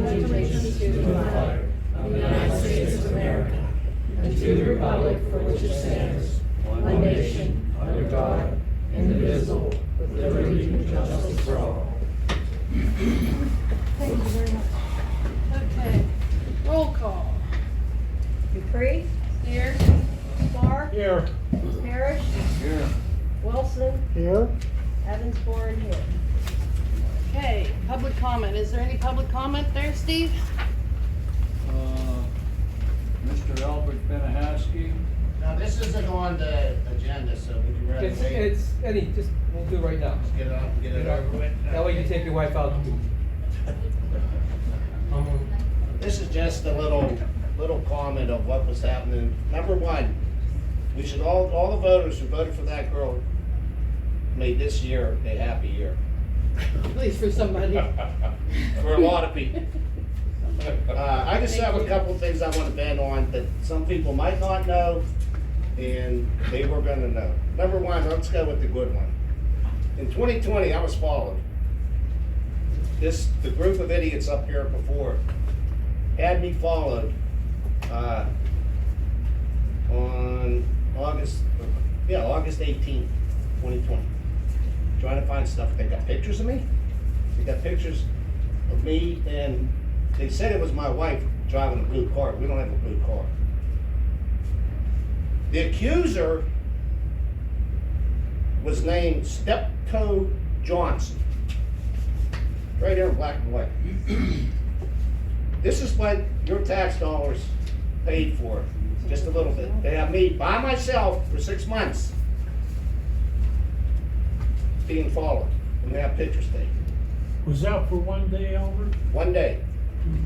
allegiance to the flag of the United States of America and to the republic for which it stands, one nation, under God, indivisible, with liberty and justice for all. Thank you very much. Okay, roll call. Dupree, Here. Marr, Here. Parrish, Here. Wilson, Here. Evans, Warren, here. Okay, public comment. Is there any public comment there, Steve? Mr. Albert Benahasky. Now, this isn't on the agenda, so would you rather wait? It's, Eddie, just, we'll do it right now. Just get it up and get it over with? That way you can take your wife out. This is just a little comment of what was happening. Number one, we should all the voters who voted for that girl made this year a happy year. At least for somebody. For a lot of people. I just have a couple of things I want to bend on that some people might not know, and they were gonna know. Number one, let's go with the good one. In 2020, I was followed. The group of idiots up here before had me followed on August 18th, 2020. Trying to find stuff. They got pictures of me. They got pictures of me, and they said it was my wife driving a blue car. We don't have a blue car. The accuser was named Steptoe Johnson. Right here in black and white. This is what your tax dollars paid for, just a little bit. They have me by myself for 6 months being followed, and they have pictures taken. Was that for one day, Albert? One day,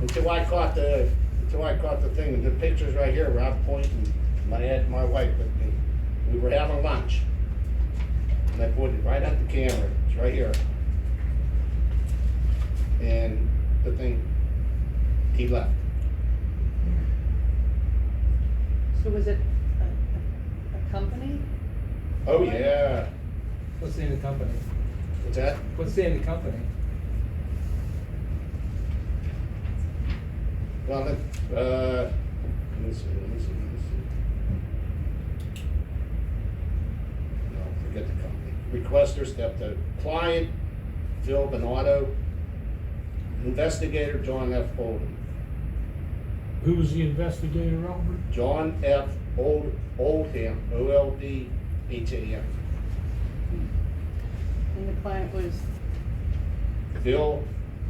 until I caught the thing, and the pictures right here where I'm pointing, and I had my wife with me. We were having lunch, and I put it right at the camera. It's right here, and the thing, he left. So was it a company? Oh yeah, What's the name of the company? what's that? What's the name of the company? Well, let me see. No, forget the company. Requester stepped out. Client, Phil Donato. Investigator, John F. Oldham. Who was the investigator, Albert? John F. Oldham, O-L-D-H-A-M. And the client was, Phil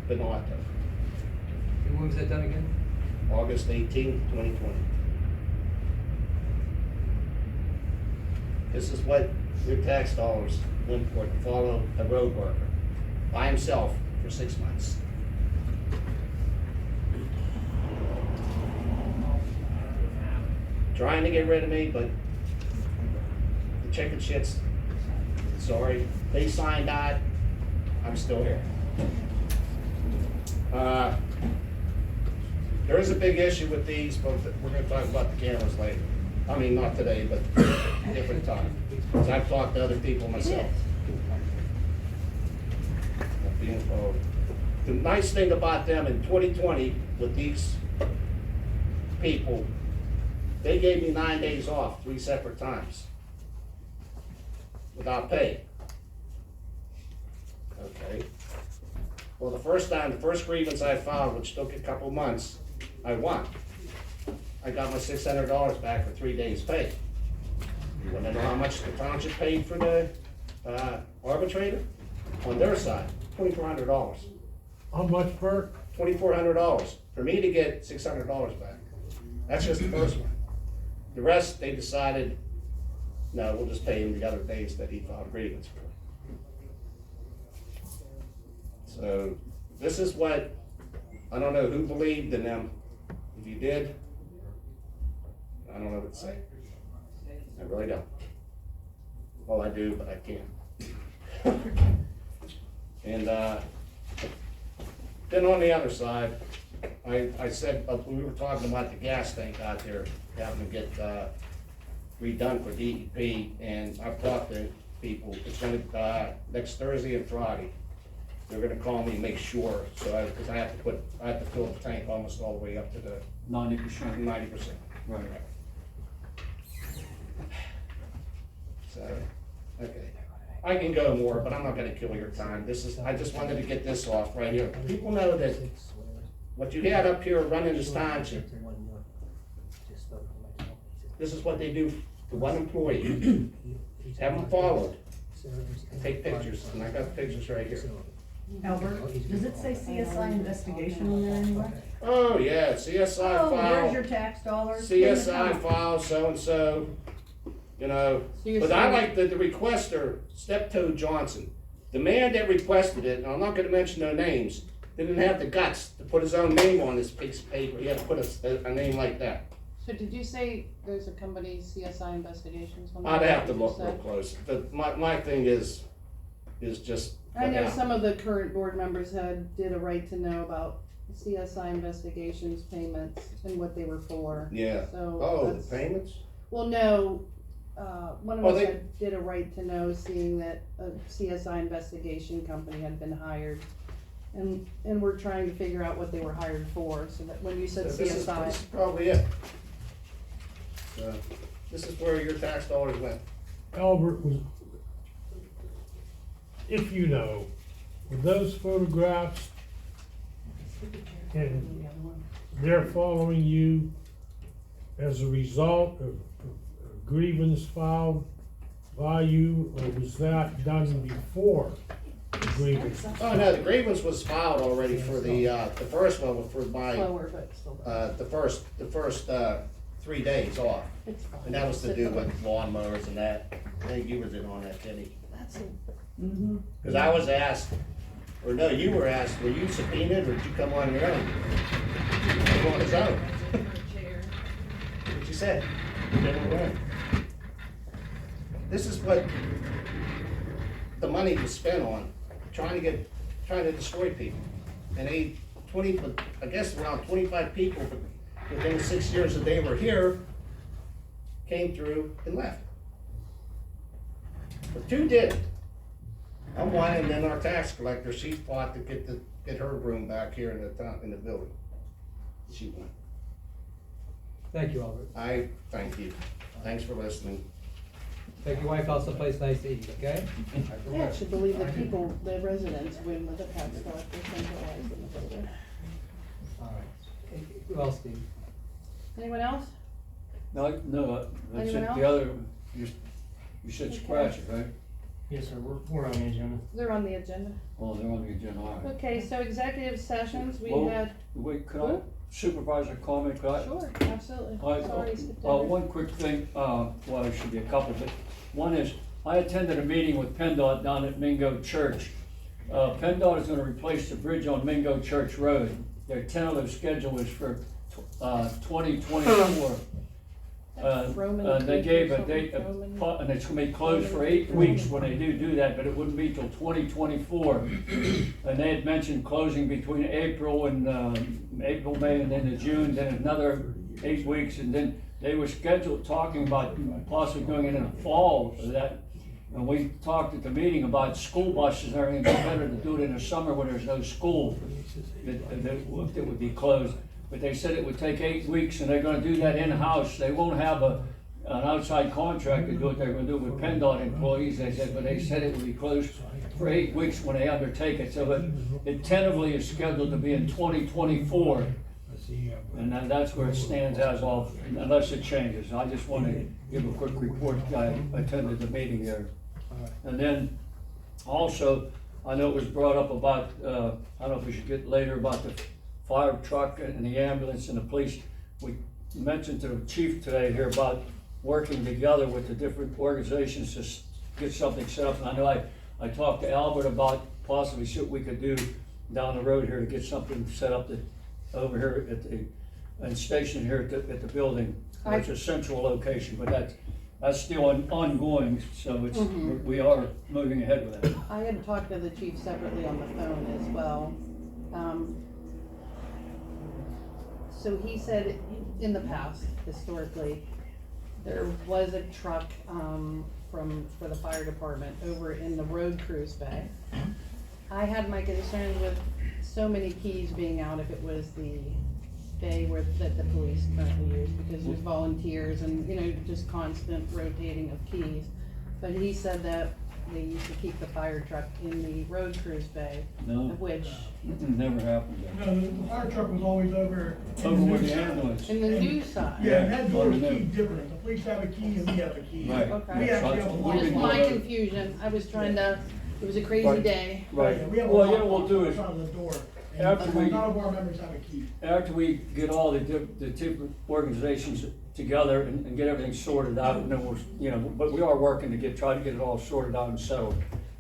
Donato, And when was that done again? August 18, 2020. This is what your tax dollars went for, to follow a road worker by himself for 6 months. Trying to get rid of me, but the chicken shits, sorry, they signed that, I'm still here. There is a big issue with these, but we're gonna talk about the cameras later. I mean, not today, but different time. Because I've talked to other people myself. Not being involved. The nice thing about them in 2020 with these people, they gave me 9 days off, 3 separate times, without pay. Okay. Well, the first grievance I filed, which took a couple months, I won. I got my $600 back for 3 days' pay. You wanna know how much the township paid for the arbitrator? On their side, $2,400. How much per? $2,400 for me to get $600 back. That's just the first one. The rest, they decided, no, we'll just pay him the other days that he filed grievance for. So this is what, I don't know who believed in them. If you did, I don't know what to say. I really don't. Well, I do, but I can't. And then on the other side, I said, we were talking about the gas tank out there having to get redone for DEP, and I've talked to people. It's gonna, next Thursday and Friday, they're gonna call me and make sure, cause I have to fill the tank almost all the way up to the 90%. 90%. Right. So, okay. I can go more, but I'm not gonna kill your time. I just wanted to get this off right here. People know that what you had up here running this township, this is what they do to one employee. Have them followed. Take pictures, and I got the pictures right here. Albert, does it say CSI investigation on there anywhere? Oh, yeah, CSI Oh, there's your file, tax dollars. CSI file, so-and-so, you know. So you're But I saying- like the requester, Steptoe Johnson. The man that requested it, and I'm not gonna mention no names, didn't have the guts to put his own name on this piece of paper. He had to put a name like that. So did you say there's a company, CSI Investigations? on I'd there? have to look You real said? close. My thing is just. I know what some of the current board members did a right to know about CSI Investigations payments and what they were for. Yeah. So Oh, the that's- payments? Well, no, one of Oh, us they- did a right to know, seeing that a CSI investigation company had been hired. And we're trying to figure out what they were hired for, so that when you said This is CSI, probably it. So, this is where your tax dollars went. Albert, if you know, were those photographs and they're following you as a result of a grievance filed by you, or was that done before the grievance? Oh, no, the grievance was filed already for the first one was for my, slower, but still. the first 3 days off. It's fine. And that was to do with lawnmowers and that. I think you was in on that, Kenny. That's it. Cause I was asked, or no, you were asked, were you subpoenaed or did you come on your own? Come on his own. What you said? You came on your own. This is what the money was spent on, trying to destroy people. And I guess around 25 people within the 6 years that they were here came through and left. But 2 didn't. I'm one, and then our tax collector, she fought to get her room back here in the building. She won. Thank you, Albert. I thank you. Thanks for listening. Take your wife out someplace nice to eat, okay? I actually believe that people, the residents win with the tax collector centralized in the building. All right. Who else, Steve? Anyone else? No, that's Anyone it, else? the other, you said Okay. scratch it, right? Yes, sir, we're on the agenda. They're on the agenda. Oh, they're on the agenda, all right. Okay, so executive sessions, we Well, had, Wait, could I, supervisor comment, could I? sure, absolutely. I- Sorry, skipped over. One quick thing, well, there should be a couple, but one is, I attended a meeting with PennDOT down at Mingo Church. PennDOT is gonna replace the bridge on Mingo Church Road. Their tentative schedule is for 2024. Roman They Creek gave or a date, something, Roman- and it's gonna be closed for 8 weeks when they do that, but it wouldn't be till 2024. And they had mentioned closing between April, May, and then to June, then another 8 weeks, and then they were scheduled, talking about possibly going in the fall of that. And we talked at the meeting about school buses and everything, it's better to do it in the summer when there's no school, that would be closed. But they said it would take 8 weeks, and they're gonna do that in-house. They won't have an outside contractor do it, they're gonna do it with PennDOT employees, they said, but they said it would be closed for 8 weeks when they undertake it. So it tentatively is scheduled to be in 2024. And that's where it stands as of, unless it changes. I just want to give a quick report. I attended the meeting there. And then also, I know it was brought up about, I don't know if we should get later about the fire truck and the ambulance and the police. We mentioned to the chief today here about working together with the different organizations to get something set up. And I know I talked to Albert about possibly see what we could do down the road here to get something set up that over here and stationed here at the building. It's a central location, but that's still ongoing, so it's, we are moving ahead with that. I had talked to the chief separately on the phone as well. So he said in the past, historically, there was a truck, for the fire department over in the road cruise bay. I had my concerns with so many keys being out if it was the bay that the police currently use, because there's volunteers and, you know, just constant rotating of keys. But he said that they used to keep the fire truck in the road cruise bay, No, which, never happened. No, the fire truck was always over. Over where the ambulance. in the new side. Yeah, and that door was keyed different. The police have a key and we have a key. Right. Okay. We actually have a lock. Just my confusion, I was trying to, it was a crazy Right. day. Right, Yeah, we have a well, you lock know, we'll do on it, the front of the door. And After we- none of our members have a key. after we get all the different organizations together and get everything sorted out, and then we'll, you know, but we are working to try to get it all sorted out and settled.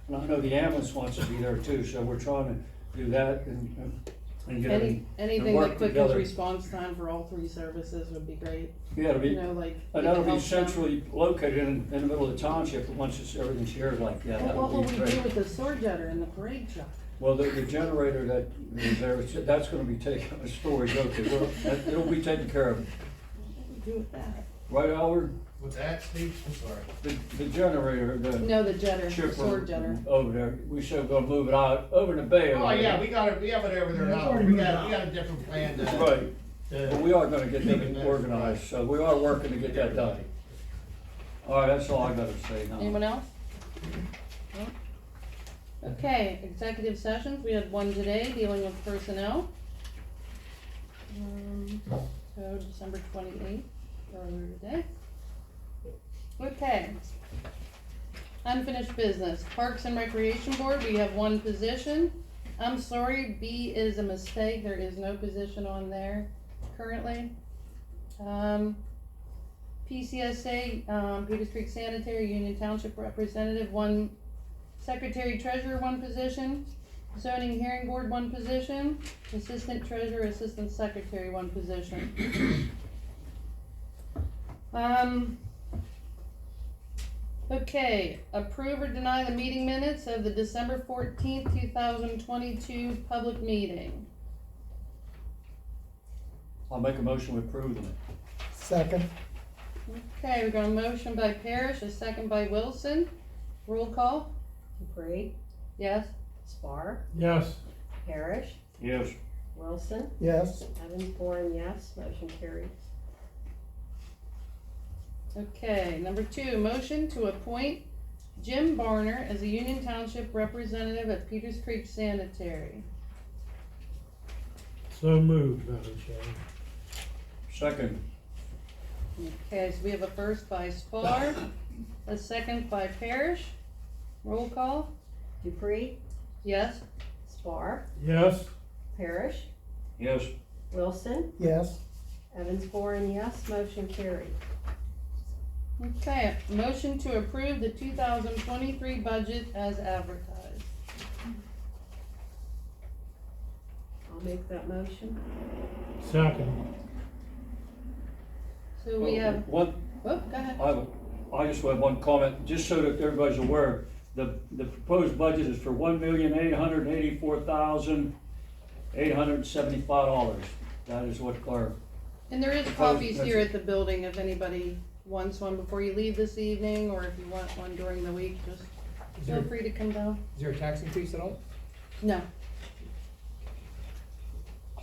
And I know the ambulance wants to be there too, so we're trying to do that and get everything. Anything work that quickens together. response time for all three services would be great, Yeah, it'll you be, know, like. and that'll be help them. centrally located in the middle of the township, once everything's here like that, that What will would we be do great. with the sword jetter and the parade truck? Well, the generator that is there, that's gonna be taken, storage, okay, well, it'll be taken care of. What do we do with that? Right, Howard? What's that, Steve? I'm sorry. The generator, the No, the jetter, the chipper sword jetter. over there, we should go move it out, over in the bay. Oh, over yeah, there. we got it, we have it over there Yeah, it's now. already We moved got out. a different plan to. Right, but we are gonna get Keep that it organized, so we are working to get that done. All right, that's all I gotta say now. Anyone else? No? Okay, executive sessions, we had one today dealing with personnel. So December 28th, earlier today. Okay. Unfinished business, Parks and Recreation Board, we have one position. I'm sorry, B is a mistake, there is no position on there currently. PCSA, Peters Creek Sanitary, Union Township Representative, one Secretary Treasurer, one position. Zoning Hearing Board, one position. Assistant Treasurer, Assistant Secretary, one position. Okay, approve or deny the meeting minutes of the December 14th, 2022 public meeting. I'll make a motion to approve them. Second. Okay, we got a motion by Parrish, a second by Wilson. Roll call? Dupree, Yes? Spar, Yes, Parrish, Yes. Wilson, Yes. Evans, yes, motion carries. Okay, number 2, motion to appoint Jim Barner as a Union Township representative at Peters Creek Sanitary. so moved, Madam Chairman. Second, Okay, so we have a first by Spar, a second by Parrish. Roll call? Dupree, Yes? Spar, Yes, Parrish, yes. Wilson, Yes. Evans, yes, motion carried. Okay, motion to approve the 2023 budget as advertised. I'll make that motion. second. So we have, One, oh, go ahead. I just have one comment, just so that everybody's aware, the proposed budget is for $1,884,875. That is what our, And there is copies here at the building if anybody wants one before you leave this evening, or if you want one during the week, just Is feel there, free to come down. is there a tax increase at all? No,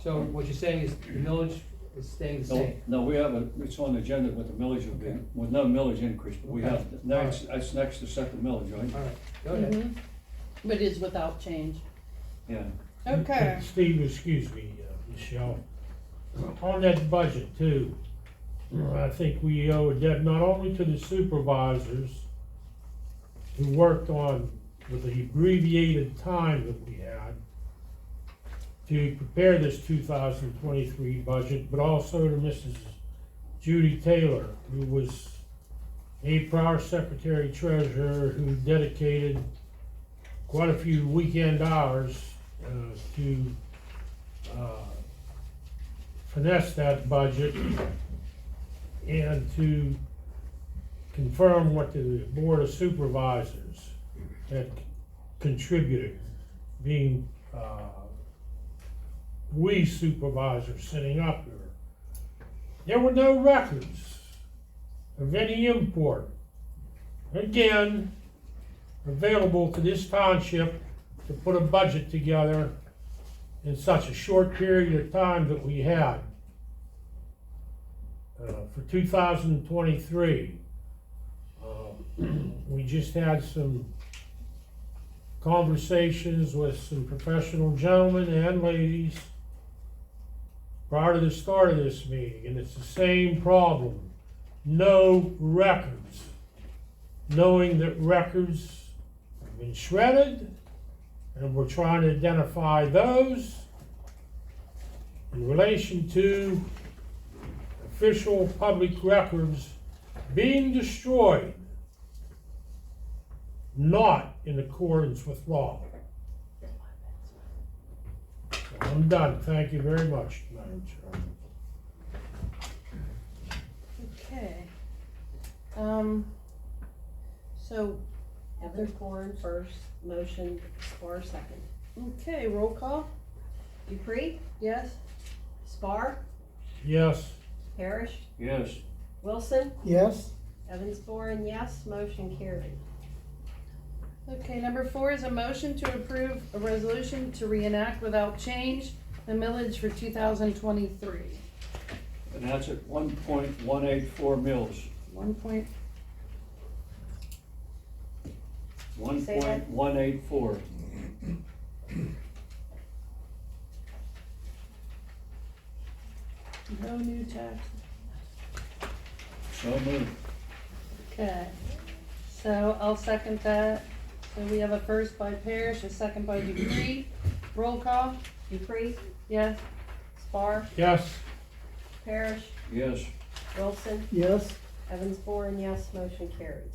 So what you're saying is the millage is staying the no, same? no, we have it's on the agenda with the millage will be, Okay. with no millage increase, but we Okay. have, that's next to set the millage, right? All right, go ahead. Mhm. But it's without change. Yeah. Okay, Steve, excuse me, Michelle, on that budget too, I think we owe a debt not only to the supervisors who worked on, with the abbreviated time that we had to prepare this 2023 budget, but also to Mrs. Judy Taylor, who was a prior secretary treasurer who dedicated quite a few weekend hours to finesse that budget and to confirm what the Board of Supervisors had contributed, being we supervisors sitting up here. There were no records of any import, again, available to this township to put a budget together in such a short period of time that we had for 2023. We just had some conversations with some professional gentlemen and ladies prior to the start of this meeting, and it's the same problem. No records. Knowing that records have been shredded, and we're trying to identify those in relation to official public records being destroyed, not in accordance with law. So I'm done. Thank you very much, Madam Chairman. Okay. So, Evans Bourne first, motion, Spar second. okay, roll call, Dupree, yes? Spar, Yes. Parrish, Yes. Wilson, Yes. Evans Bourne, yes, motion carried. Okay, number 4 is a motion to approve a resolution to reenact without change the millage for 2023. And that's at 1.184 mils. 1 Say that. 1.184. No new tax. So moved. Okay, so I'll second that. So we have a first by Parrish, a second by Dupree. Roll call, Dupree, yes? Spar, Yes. Parrish, Yes. Wilson, Yes. Evans Bourne, yes, motion carried.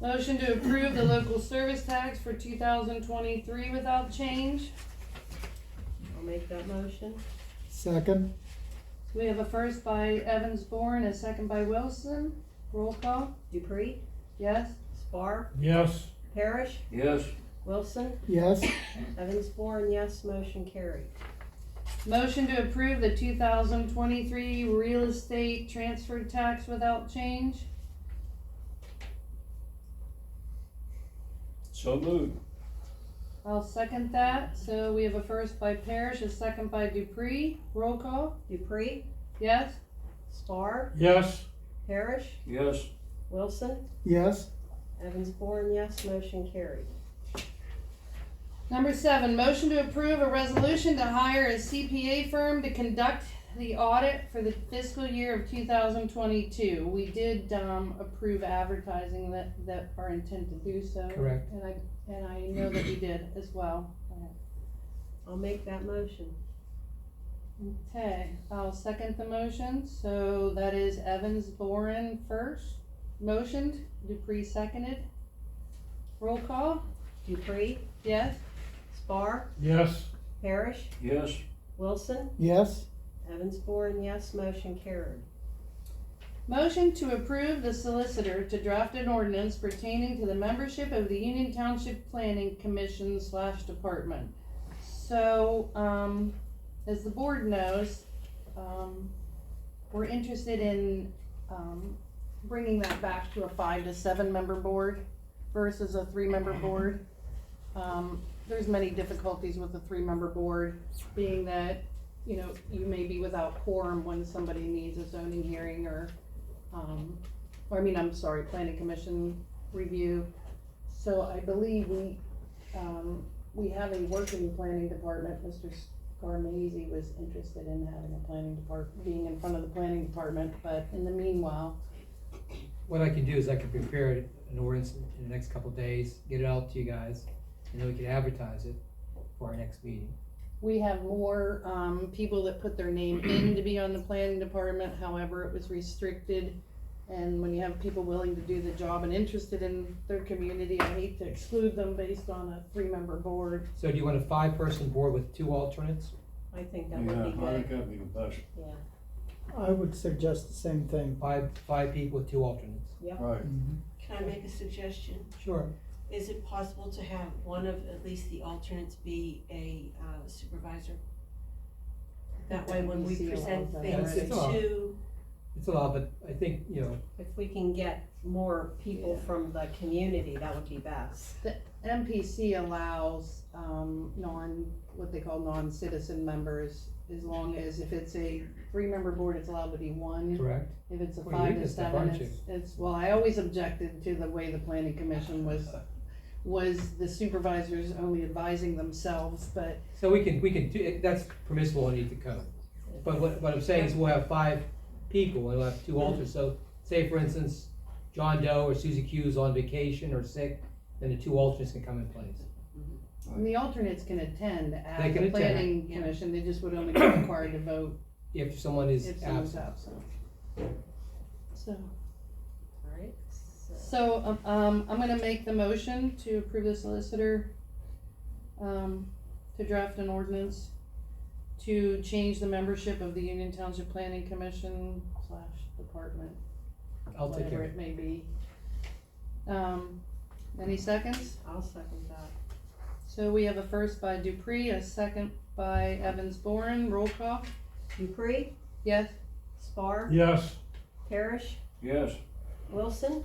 Motion to approve the local service tax for 2023 without change. I'll make that motion. Second. We have a first by Evans Bourne, a second by Wilson. Roll call, Dupree, yes? Spar, Yes. Parrish, Yes. Wilson, Yes. Evans Bourne, yes, motion carried. Motion to approve the 2023 real estate transfer tax without change. So moved. I'll second that. So we have a first by Parrish, a second by Dupree. Roll call, Dupree, yes? Spar, Yes. Parrish, Yes. Wilson, Yes. Evans Bourne, yes, motion carried. Number 7, motion to approve a resolution to hire a CPA firm to conduct the audit for the fiscal year of 2022. We did approve advertising that our intent to do so. Correct. And I know that we did as well. I'll make that motion. Okay, I'll second the motion. So that is Evans Boren first. Motioned, Dupree seconded. Roll call, Dupree, yes? Spar, Yes. Parrish, Yes. Wilson, Yes. Evans Bourne, yes, motion carried. Motion to approve the solicitor to draft an ordinance pertaining to the membership of the Union Township Planning Commission / Department. So, as the board knows, we're interested in, bringing that back to a 5 to 7 member board versus a 3-member board. There's many difficulties with the 3-member board, being that, you know, you may be without quorum when somebody needs a zoning hearing or planning commission review. So I believe we have a working planning department. Mr. Scarmazzi was interested in having a planning department, being in front of the planning department, but in the meanwhile, What I can do is I can prepare an ordinance in the next couple of days, get it out to you guys, and then we can advertise it for our next meeting. we have more, people that put their name in to be on the planning department, however, it was restricted. And when you have people willing to do the job and interested in their community, I hate to exclude them based on a 3-member board. So do you want a 5-person board with 2 alternates? I think that would be good, that'd be the best. yeah. I would suggest the same thing. 5 people with 2 alternates. Right. Can I make a suggestion? Sure. Is it possible to have one of at least the alternates be a supervisor? That way, when we See a lot present of that things already. It's a lot. to, It's a lot, but I think, you know, If we can get more people Yeah. from the community, that would be best. MPC allows, what they call non-citizen members, as long as if it's a 3-member board, it's allowed to be 1. Correct? If it's a Well, 5 you're to just a 7, bunch it's, well, I always objected to the way the planning commission was the supervisors only advising themselves, but So we can do, that's permissible underneath the code. But what I'm saying is we'll have 5 people, and we'll have 2 alternates, so say for instance, John Doe or Susie Q is on vacation or sick, then the 2 alternates can come in place. and the alternates can attend They at can the attend, planning yeah. commission, they just would only be required to vote If someone is if someone's absent. absent. So, Alright, so, I'm gonna make the motion to approve the solicitor, to draft an ordinance to change the membership of the Union Township Planning Commission / department, I'll take whatever care. it may be. Any seconds? I'll second that. So we have a first by Dupree, a second by Evans Boren, roll call, Dupree, yes? Spar, Yes, Parrish, Yes, Wilson,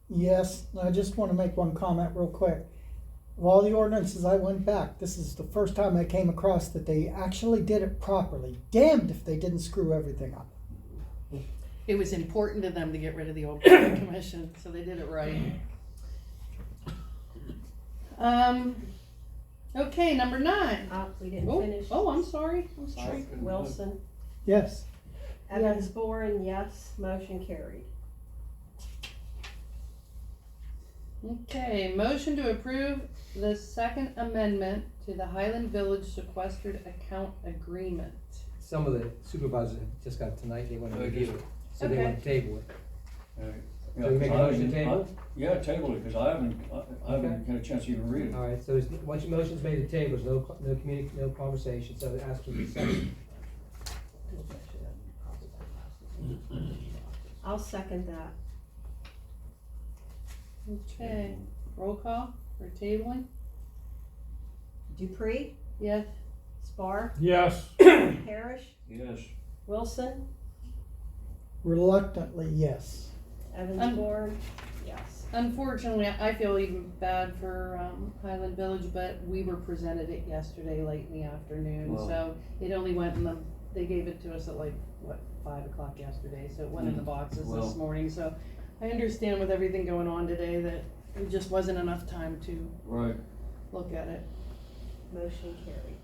Yes, I just wanna make one comment real quick. Of all the ordinances I went back, this is the first time I came across that they actually did it properly. Damned if they didn't screw everything up. It was important to them to get rid of the old planning commission, so they did it right. Okay, number 9. we didn't Oh, finish. I'm sorry. Wilson, Yes, Evans Boren, yes, motion carried. Okay, motion to approve the second amendment to the Highland Village sequestered account agreement. Some of the supervisors have just got it tonight, they want to They review did. it, so they Okay. want to table it. yeah. So we make a motion to table? Yeah, table it, cause I haven't had a chance to even read it. Alright, so once your motion's made to table, there's no conversation, so ask for the second. I'll second that. Okay, roll call for tabling, Dupree, yes? Spar, yes, Parrish, Yes, Wilson, reluctantly, yes. Evans Boren, yes. Unfortunately, I feel even bad for Highland Village, but we were presented it yesterday late in the afternoon, Wow. so it only went in they gave it to us at 5 o'clock yesterday, so it went in the boxes Well. this morning, so I understand with everything going on today that it just wasn't enough time to right. look at it. Motion carried.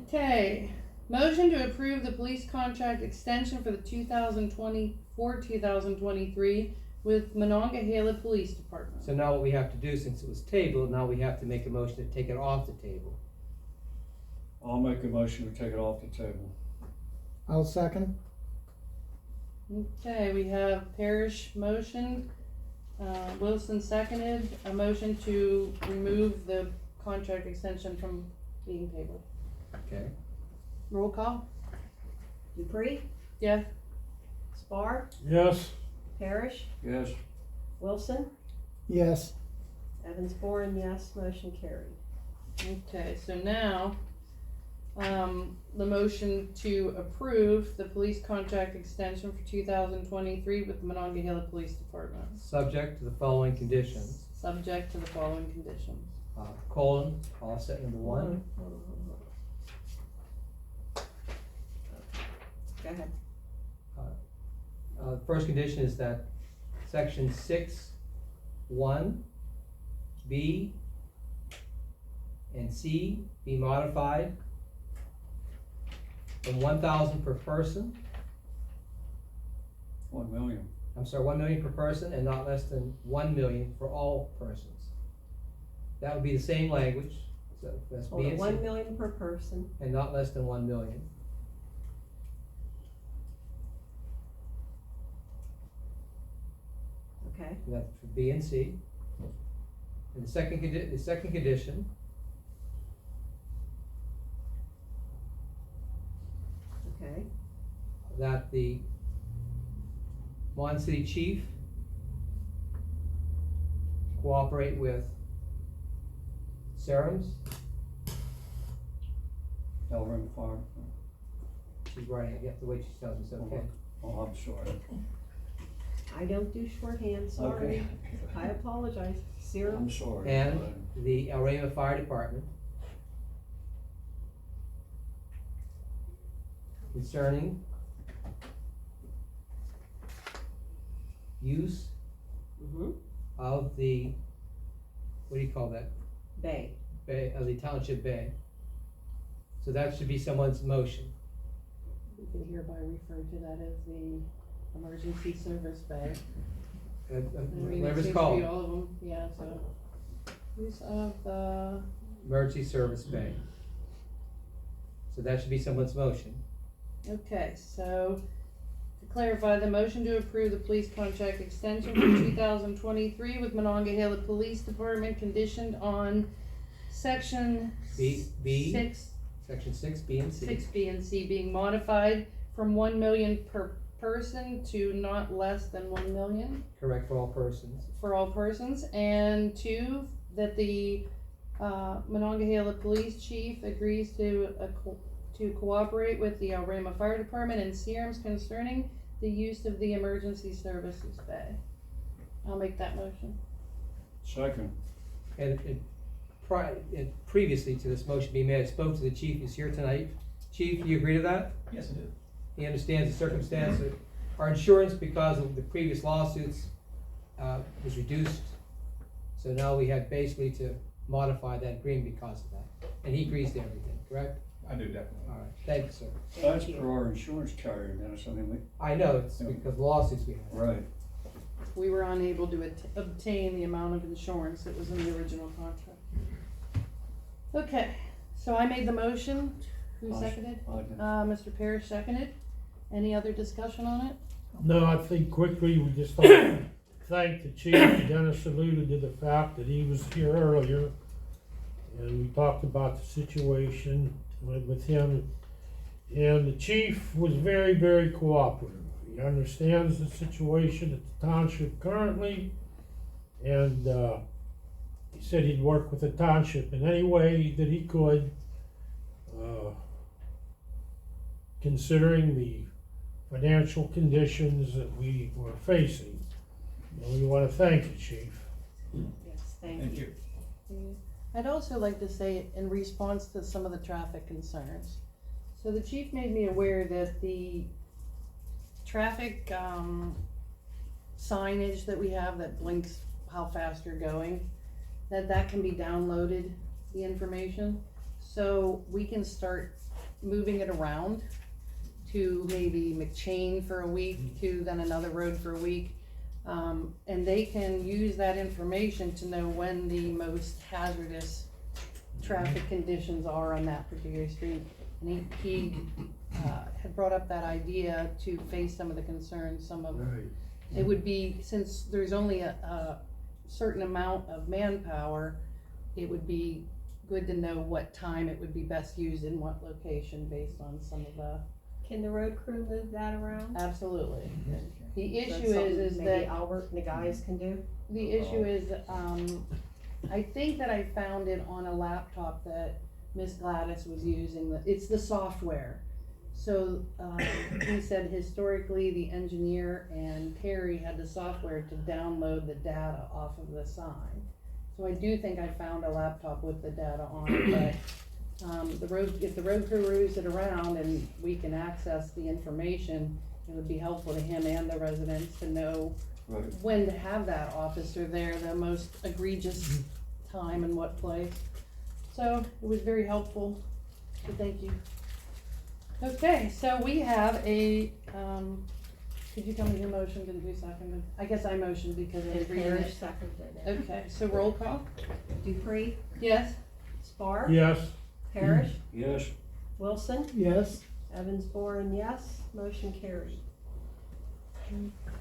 Okay, motion to approve the police contract extension for the 2023 with Monongahela Police Department. So now what we have to do, since it was tabled, now we have to make a motion to take it off the table. I'll make a motion to take it off the table. I'll second. Okay, we have Parrish motion, Wilson seconded, a motion to remove the contract extension from being tabled. Okay. Roll call, Dupree, yes? Spar, yes, Parrish, Yes, Wilson, Yes, Evans Boren, yes, motion carried. Okay, so now, the motion to approve the police contract extension for 2023 with the Monongahela Police Department, Subject to the following conditions. subject to the following conditions. Colon, offset number 1. Go ahead. First condition is that section 6(1), B, and C be modified from 1,000 per person, 1 million. I'm sorry, 1 million per person, and not less than 1 million for all persons. That would be the same language, so that's Hold B on, and 1 C, million per person. and not less than 1 million. Okay, And that's for B and C. And the second condition okay, that the Mon City Chief cooperate with Serums, Elring Farm. she's writing it, you have to wait, she tells me it's okay. Oh, I'm sorry. I don't do shorthand, sorry. Okay. I apologize. Zero. I'm sorry. And the El Reno Fire Department concerning use Mm-hmm. of the, what do you call that? Bay. Bay, of the township bay. So that should be someone's motion. We can hereby refer to that as the emergency service bay. I mean, Whatever it it's seems to called, be all of them, yeah, so. Use of the, emergency service bay. So that should be someone's motion. okay, so to clarify, the motion to approve the police contract extension for 2023 with Monongahela Police Department conditioned on section B. six, Section 6, B and C. 6B and C being modified from 1 million per person to not less than 1 million Correct for all persons. for all persons, and 2, that the Monongahela Police Chief agrees to cooperate with the El Reno Fire Department and SERMs concerning the use of the emergency services bay. I'll make that motion. Second. And previously to this motion being made, I spoke to the chief who's here tonight. Chief, do you agree to that? Yes, I do. He understands the circumstance that our insurance, because of the previous lawsuits, was reduced. So now we have basically to modify that agreement because of that. And he agrees to everything, correct? I do, definitely. All right, thank you, sir. That's for our insurance carrier, Dennis, I mean, I know, it's because of lawsuits we have. right. We were unable to obtain the amount of insurance that was in the original contract. Okay, so I made the motion. Who I- seconded? I did. Mr. Parrish seconded. Any other discussion on it? No, I think quickly we just want to thank the chief. Dennis alluded to the fact that he was here earlier, and we talked about the situation with him. And the chief was very, very cooperative. He understands the situation at the township currently, and he said he'd work with the township in any way that he could, considering the financial conditions that we were facing. And we want to thank you, chief. Yes, thank Thank you. you. I'd also like to say, in response to some of the traffic concerns, so the chief made me aware that the traffic signage that we have that blinks how fast you're going, that can be downloaded, the information, so we can start moving it around to maybe McChain for a week, to then another road for a week. And they can use that information to know when the most hazardous traffic conditions are on that particular street. And he had brought up that idea to face some of the concerns, some of, it would be, since there's only a certain amount of manpower, it would be good to know what time it would be best used in what location based on some of the, Can the road crew move that around? absolutely. The That's issue something is maybe that, Albert and the guys can do? the issue is, I think that I found it on a laptop that Miss Gladys was using, it's the software. So, he said historically, the engineer and Terry had the software to download the data off of the sign. So I do think I found a laptop with the data on it, but, if the road crew moves it around and we can access the information, it would be helpful to him and the residents to know Right. when to have that officer there, the most egregious time and what place. So it was very helpful, so thank you. Okay, so we have a, could you tell me your motion, didn't you second it? I guess I motioned because I was And reading Parrish it. seconded it. Okay, so roll call? Dupree, Yes? Spar, Yes, Parrish, Yes, Wilson, Yes, Evans Boren, yes, motion carried.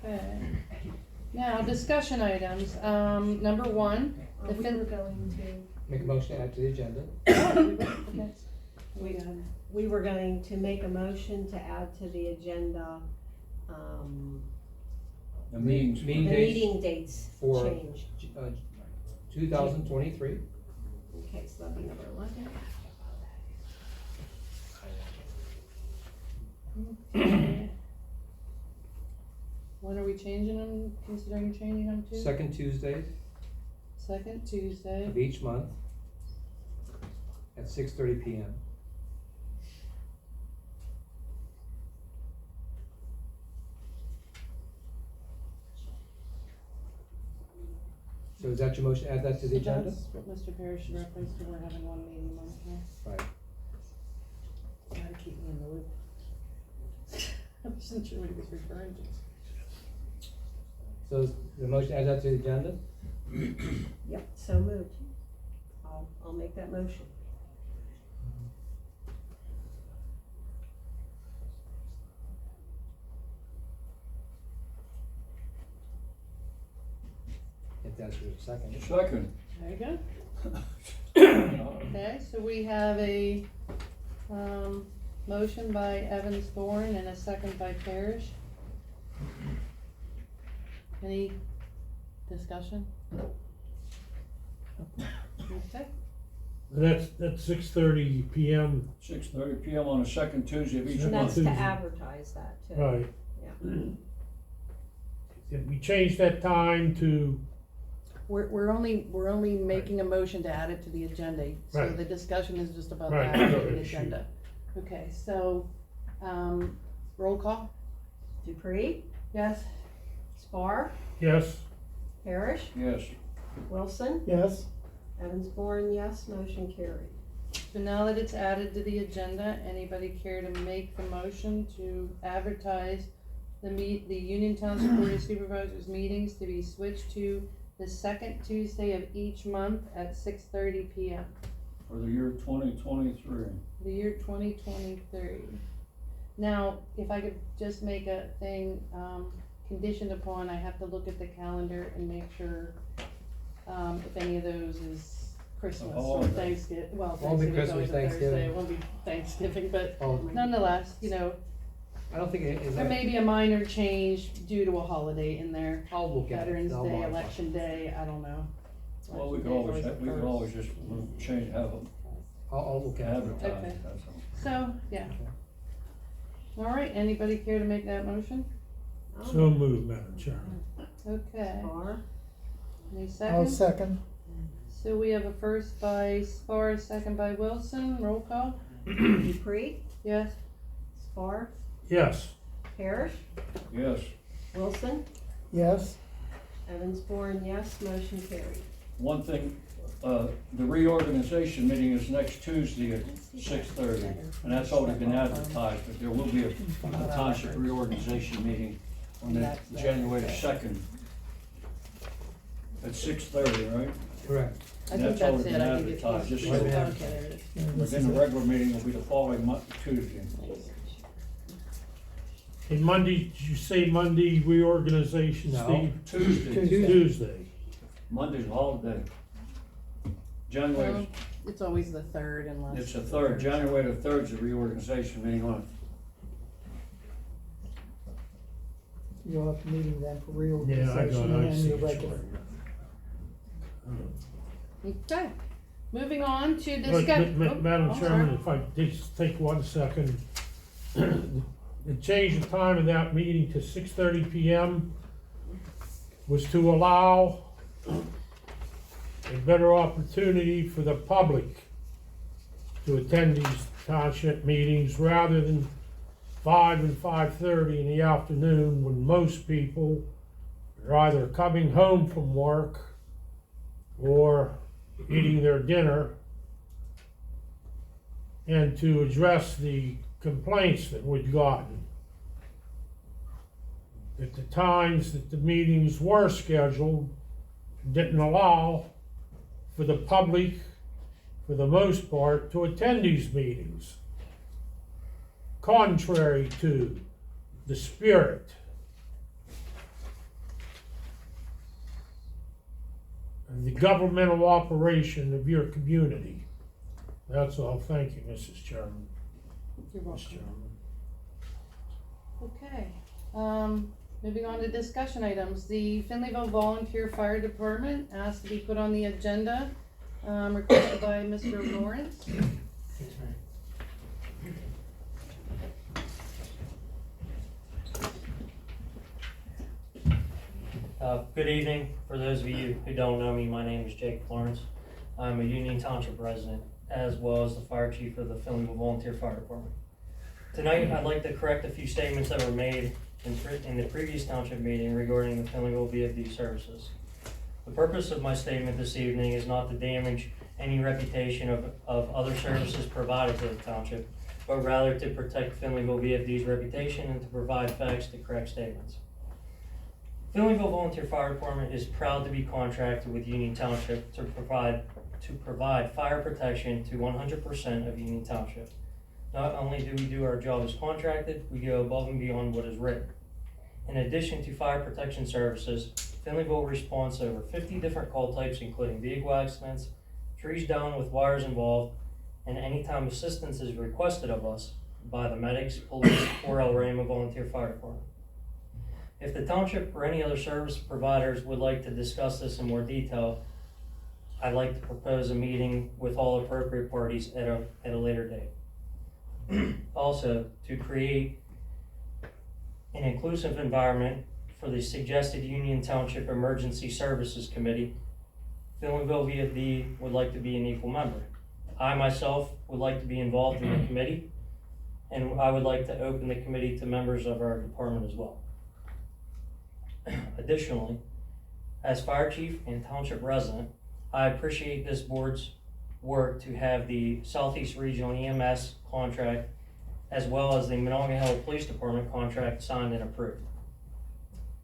Okay. Now, discussion items, number 1, We the were fin- going to, Make a motion to add to the agenda. okay. We got it. we were going to make a motion to add to the agenda, the meetings. the Meeting dates meeting dates for- change. 2023. Okay, so that'll be number 11. When are we changing them, considering changing them to? Second Tuesday Second Tuesday, of each month at 6:30 PM. So is that your motion, add that to the so agenda? that's what Mr. Parrish referenced, to we're having one meeting a month now. Right. Gotta keep me in the loop. I wasn't sure what he was referring to. So is the motion, add that to the agenda? Yep, so moved. I'll make that motion. If that's your second. Second. There you go. Okay, so we have a, motion by Evans Bourne and a second by Parrish. Any discussion? Okay, That's 6:30 PM, 6:30 PM on the second Tuesday of each And that's month. to advertise that too. right. Yeah. Did we change that time to, we're only making a motion to add it to the agenda, so Right. the discussion is just about Right. adding to the Right. agenda. Okay, so, roll call, Dupree, yes? Spar, yes? Parrish, Yes. Wilson, Yes, Evans Bourne, yes, motion carried. So now that it's added to the agenda, anybody care to make the motion to advertise the Union Township Board of Supervisors meetings to be switched to the second Tuesday of each month at 6:30 PM, For the year 2023. the year 2023. Now, if I could just make a thing, conditioned upon, I have to look at the calendar and make sure, if any of those is Christmas or holiday. Thanksgiving, well, Won't be Thanksgiving's always a Christmas, Thursday, Thanksgiving. it won't be Thanksgiving, but Oh, nonetheless, you know, I don't think it is. there may be a minor change due to a holiday in there. I'll look at it. Veterans I'll Day, modify. Election Day, I don't know. Well, we Election could Day's always, the we could first. always just change, have them I'll look at it. advertised, Okay. that's all. So, yeah. All right, anybody care to make that motion? So moved, Madam Chairman. Okay, Spar, any I'll seconds? second. So we have a first by Spar, a second by Wilson, roll call, Dupree, yes? Spar, Yes, Parrish, Yes. Wilson, Yes, Evans Bourne, yes, motion carried. One thing, the reorganization meeting is next Tuesday at 6:30, and that's already been advertised, but there will be a township reorganization meeting on the January 2nd at 6:30, right? Correct. I And think that's that's already it, been I think it's. advertised, just so- Okay, there it is. But then the regular meeting will be the following Tuesday. and Monday, did you say Monday reorganization, No. Steve? Tuesday, Tuesday. Monday's a holiday. January, Well, it's always the third unless. it's the 3rd, January the 3rd is the reorganization meeting on it. you'll have a meeting then for Yeah, I reorganization got, I and see. your it's regular. right. Okay, moving on to But, discuss. Madam Chairman, if I just take 1 second. The change of time of that meeting to 6:30 PM was to allow a better opportunity for the public to attend these township meetings rather than 5 and 5:30 in the afternoon when most people are either coming home from work or eating their dinner, and to address the complaints that we'd gotten. At the times that the meetings were scheduled, didn't allow for the public, for the most part, to attend these meetings. Contrary to the spirit of the governmental operation of your community. That's all. Thank you, Mrs. Chairman. You're Mr. welcome. Chairman. Okay, moving on to discussion items. The Finleyville Volunteer Fire Department asked to be put on the agenda, requested by Mr. Lawrence. Good evening. For those of you who don't know me, my name is Jake Florence. I'm a Union Township resident, as well as the fire chief of the Fillmore Volunteer Fire Department. Tonight, I'd like to correct a few statements that were made in the previous township meeting regarding the Fillmore VFD services. The purpose of my statement this evening is not to damage any reputation of other services provided to the township, but rather to protect Fillmore VFD's reputation and to provide facts to correct statements. Fillmore Volunteer Fire Department is proud to be contracted with Union Township to provide fire protection to 100% of Union Township. Not only do we do our job as contracted, we go above and beyond what is written. In addition to fire protection services, Fillmore responds to over 50 different call types, including vehicle accidents, trees down with wires involved, and anytime assistance is requested of us by the medics, police, or El Rama Volunteer Fire Department. If the township or any other service providers would like to discuss this in more detail, I'd like to propose a meeting with all appropriate parties at a later date. Also, to create an inclusive environment for the suggested Union Township Emergency Services Committee, Fillmore VFD would like to be an equal member. I myself would like to be involved in the committee, and I would like to open the committee to members of our department as well. Additionally, as fire chief and township resident, I appreciate this board's work to have the Southeast Regional EMS contract as well as the Monongahela Police Department contract signed and approved.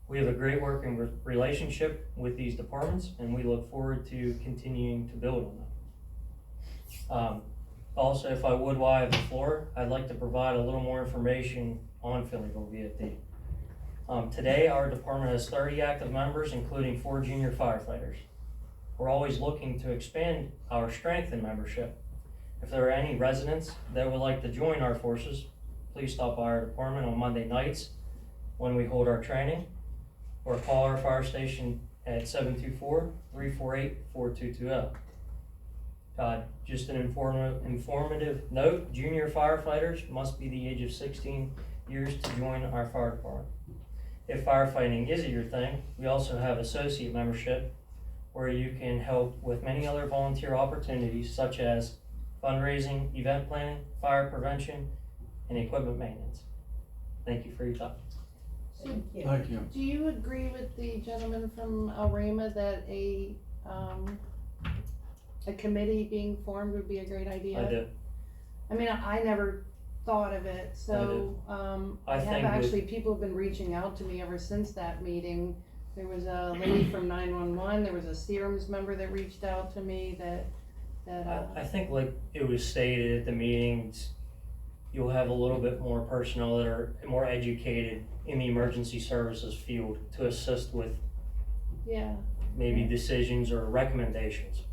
We have a great working relationship with these departments, and we look forward to continuing to build on them. Also, if I would, while I have the floor, I'd like to provide a little more information on Fillmore VFD. Today, our department has 30 active members, including 4 junior firefighters. We're always looking to expand our strength in membership. If there are any residents that would like to join our forces, please stop by our department on Monday nights when we hold our training, or call our fire station at 724-348-4220. Just an informative note, junior firefighters must be the age of 16 years to join our fire department. If firefighting isn't your thing, we also have associate membership where you can help with many other volunteer opportunities such as fundraising, event planning, fire prevention, and equipment maintenance. Thank you for your time. Thank you. Thank you. Do you agree with the gentleman from El Rama that a committee being formed would be a great idea? I do. I mean, I never thought of it, so, I have think actually, people have been reaching out to me ever since that meeting. There was a lady from 911, there was a Serums member that reached out to me I think, like it was stated at the meetings, you'll have a little bit more personnel that are more educated in the emergency services field to assist with yeah, maybe decisions or recommendations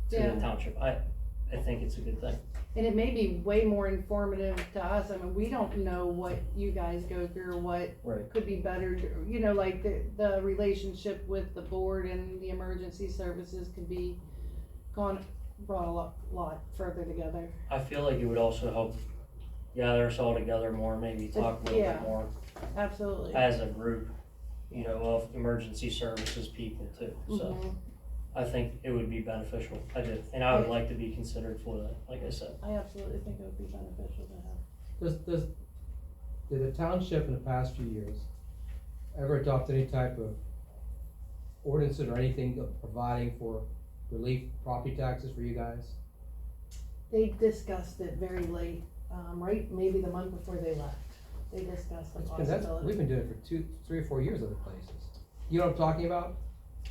to Yeah. the township. I think it's a good thing. and it may be way more informative to us. I mean, we don't know what you guys go through, or what Right. could be better, you know, like the relationship with the board and the emergency services could be brought a lot further together. I feel like it would also help gather us all together more, maybe talk a little Yeah. bit more Absolutely. as a group, you know, of emergency services people too. So Mhm. I think it would be beneficial. I do. And I would like to be considered for that, like I said. I absolutely think it would be beneficial to have. Did the township in the past few years ever adopt any type of ordinances or anything providing for relief property taxes for you guys? They discussed it very late, right, maybe the month before they left. They discussed the We've possibility. been doing it for 3 or 4 years other places. You know what I'm talking about?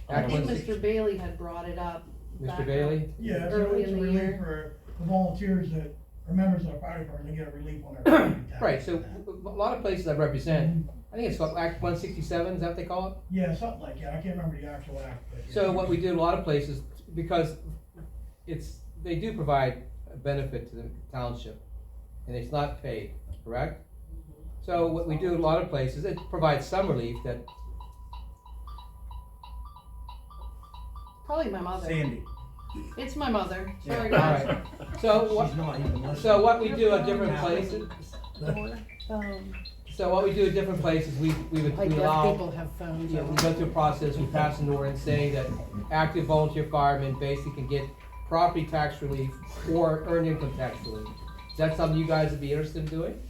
I Act think 160 Mr. Bailey had brought it up. back Mr. Bailey? Yeah, so Early it's in a the relief year. for the volunteers that are members of the fire department, they get a relief on their property tax. Right, so a lot of places I represent, I think it's called Act 167, is that what they call it? Yeah, something like that, I can't remember the actual act, but. So what we do in a lot of places, because they do provide a benefit to the township, and it's not paid, correct? So what we do in a lot of places, it provides some relief that, Probably my mother. Sandy. It's my mother. Sorry, all guys. right. So what we do at different places, So what we do at different places, we Like deaf allow, people have phones. we go through a process, we pass an ordinance saying that active volunteer firemen basically can get property tax relief or earned income tax relief. Is that something you guys would be interested in doing?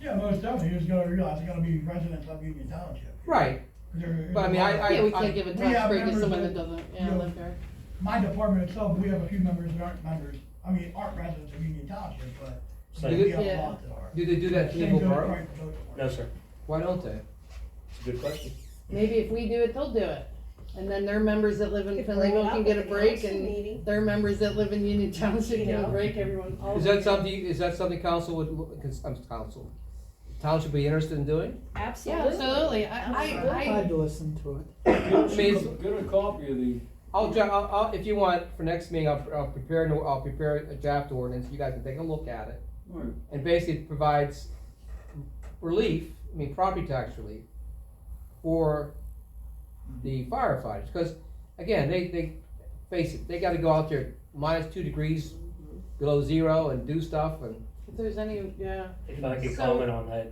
Yeah, most definitely, you just gotta realize they're gonna be residents of Union Township. Right, but I mean, Yeah, we can't give a We tax have break to members someone that, that doesn't, you know, live there. My department itself, we have a few members that aren't members, aren't residents of Union Township, but Do we have they- a lot that are. do they do that to Same Eagle goes Borough? right for both No, departments. sir. Why don't they? It's a good question. Maybe if we do it, they'll do it. And then their members that live in Could bring it Finleyville up can at get a the break, council and meeting. their members that live in Union Township You get a know. break, everyone. all Is that together. something council council, township be interested in doing? Yeah, Absolutely. absolutely. I'd listen to it. Get a copy of the. I'll, if you want, for next meeting, I'll prepare a draft ordinance, you guys can take a look at it. And basically it provides relief, property tax relief for the firefighters, because again, they face it, they gotta go out there -2 degrees below zero and do stuff, and If there's any, yeah. If I could So- comment on that,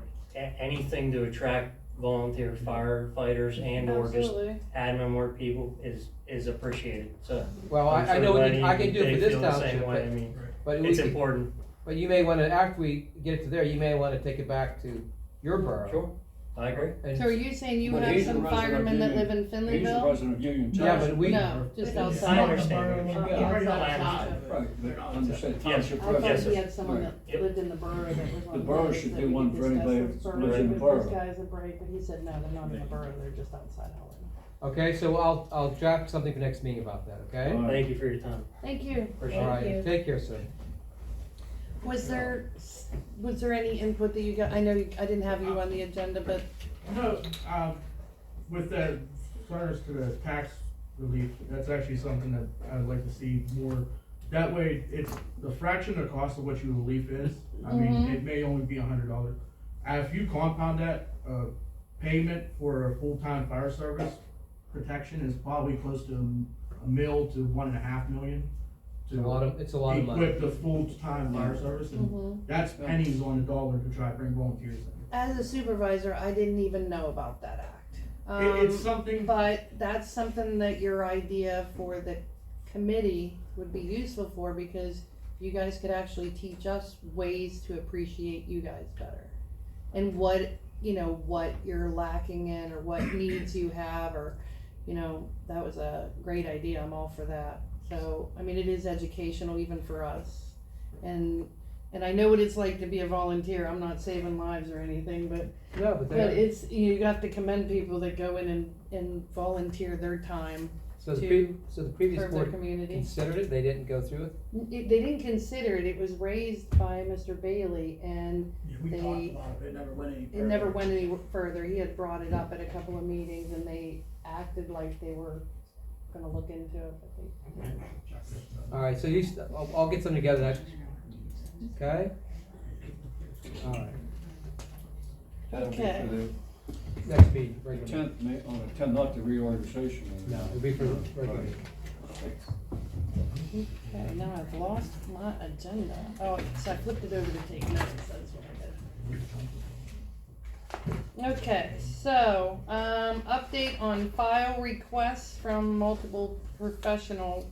anything to attract volunteer firefighters and or just Absolutely. admin work people is appreciated, so. well, I'm I sure know Lenny, I can do it they for this feel the same township, way. I mean, but it's important. but you may wanna, after we get it to there, you may wanna take it back to your borough. Sure, I agree. And- So are you saying you But have he's a some resident of firemen that Union. live in He's a Finleyville? resident of Union Yeah, Township. but we, No, just I outside. understand. Oh, Yeah, outside right township. Right, but I'm just saying, Yes. township I thought resident. he had someone that Yep. lived in the borough that was on. The borough board, should that do we one could for discuss anybody this that borough, lives in the give borough. These guys a break, but he said, no, they're not in the borough, they're just outside Howard. okay, so I'll draft something for next meeting about that, okay? All right. Thank you for your time. Thank you. Appreciate All it. right, take care, sir. Was there any input that you got, I know I didn't have you on the agenda, but No, with the, regards to the tax relief, that's actually something that I'd like to see more. That way, it's the fraction of the cost of what your relief is. I mean, it may only be $100. If you compound that, payment for a full-time fire service protection is probably close to $1 million to $1.5 million. It's a lot of money. Equip the full-time fire service, and that's pennies on the dollar to try to bring volunteers in. as a supervisor, I didn't even know about that act. It's something. But that's something that your idea for the committee would be useful for, because you guys could actually teach us ways to appreciate you guys better. And what you're lacking in, or what needs you have, or, that was a great idea, I'm all for that. So, it is educational even for us. And I know what it's like to be a volunteer, I'm not saving lives or anything, but No, but but it's, you have to commend people that go in and volunteer their time so the to previous serve their board community. considered it, they didn't go through it? They didn't consider it, it was raised by Mr. Bailey, and Yeah, we They- talked about it, it never went any further. it never went any further. He had brought it up at a couple of meetings, and they acted like they were gonna look into it, but they. Alright, so I'll get something together next, okay? Alright, That'll be Okay. for the next meeting, regular meeting. 10th, on the 10th, not the reorganization. No, it'll be for the regular meeting. Okay, now I've lost my agenda. Oh, so I flipped it over to take notes, that's what I did. Okay, so, update on file requests from multiple professional,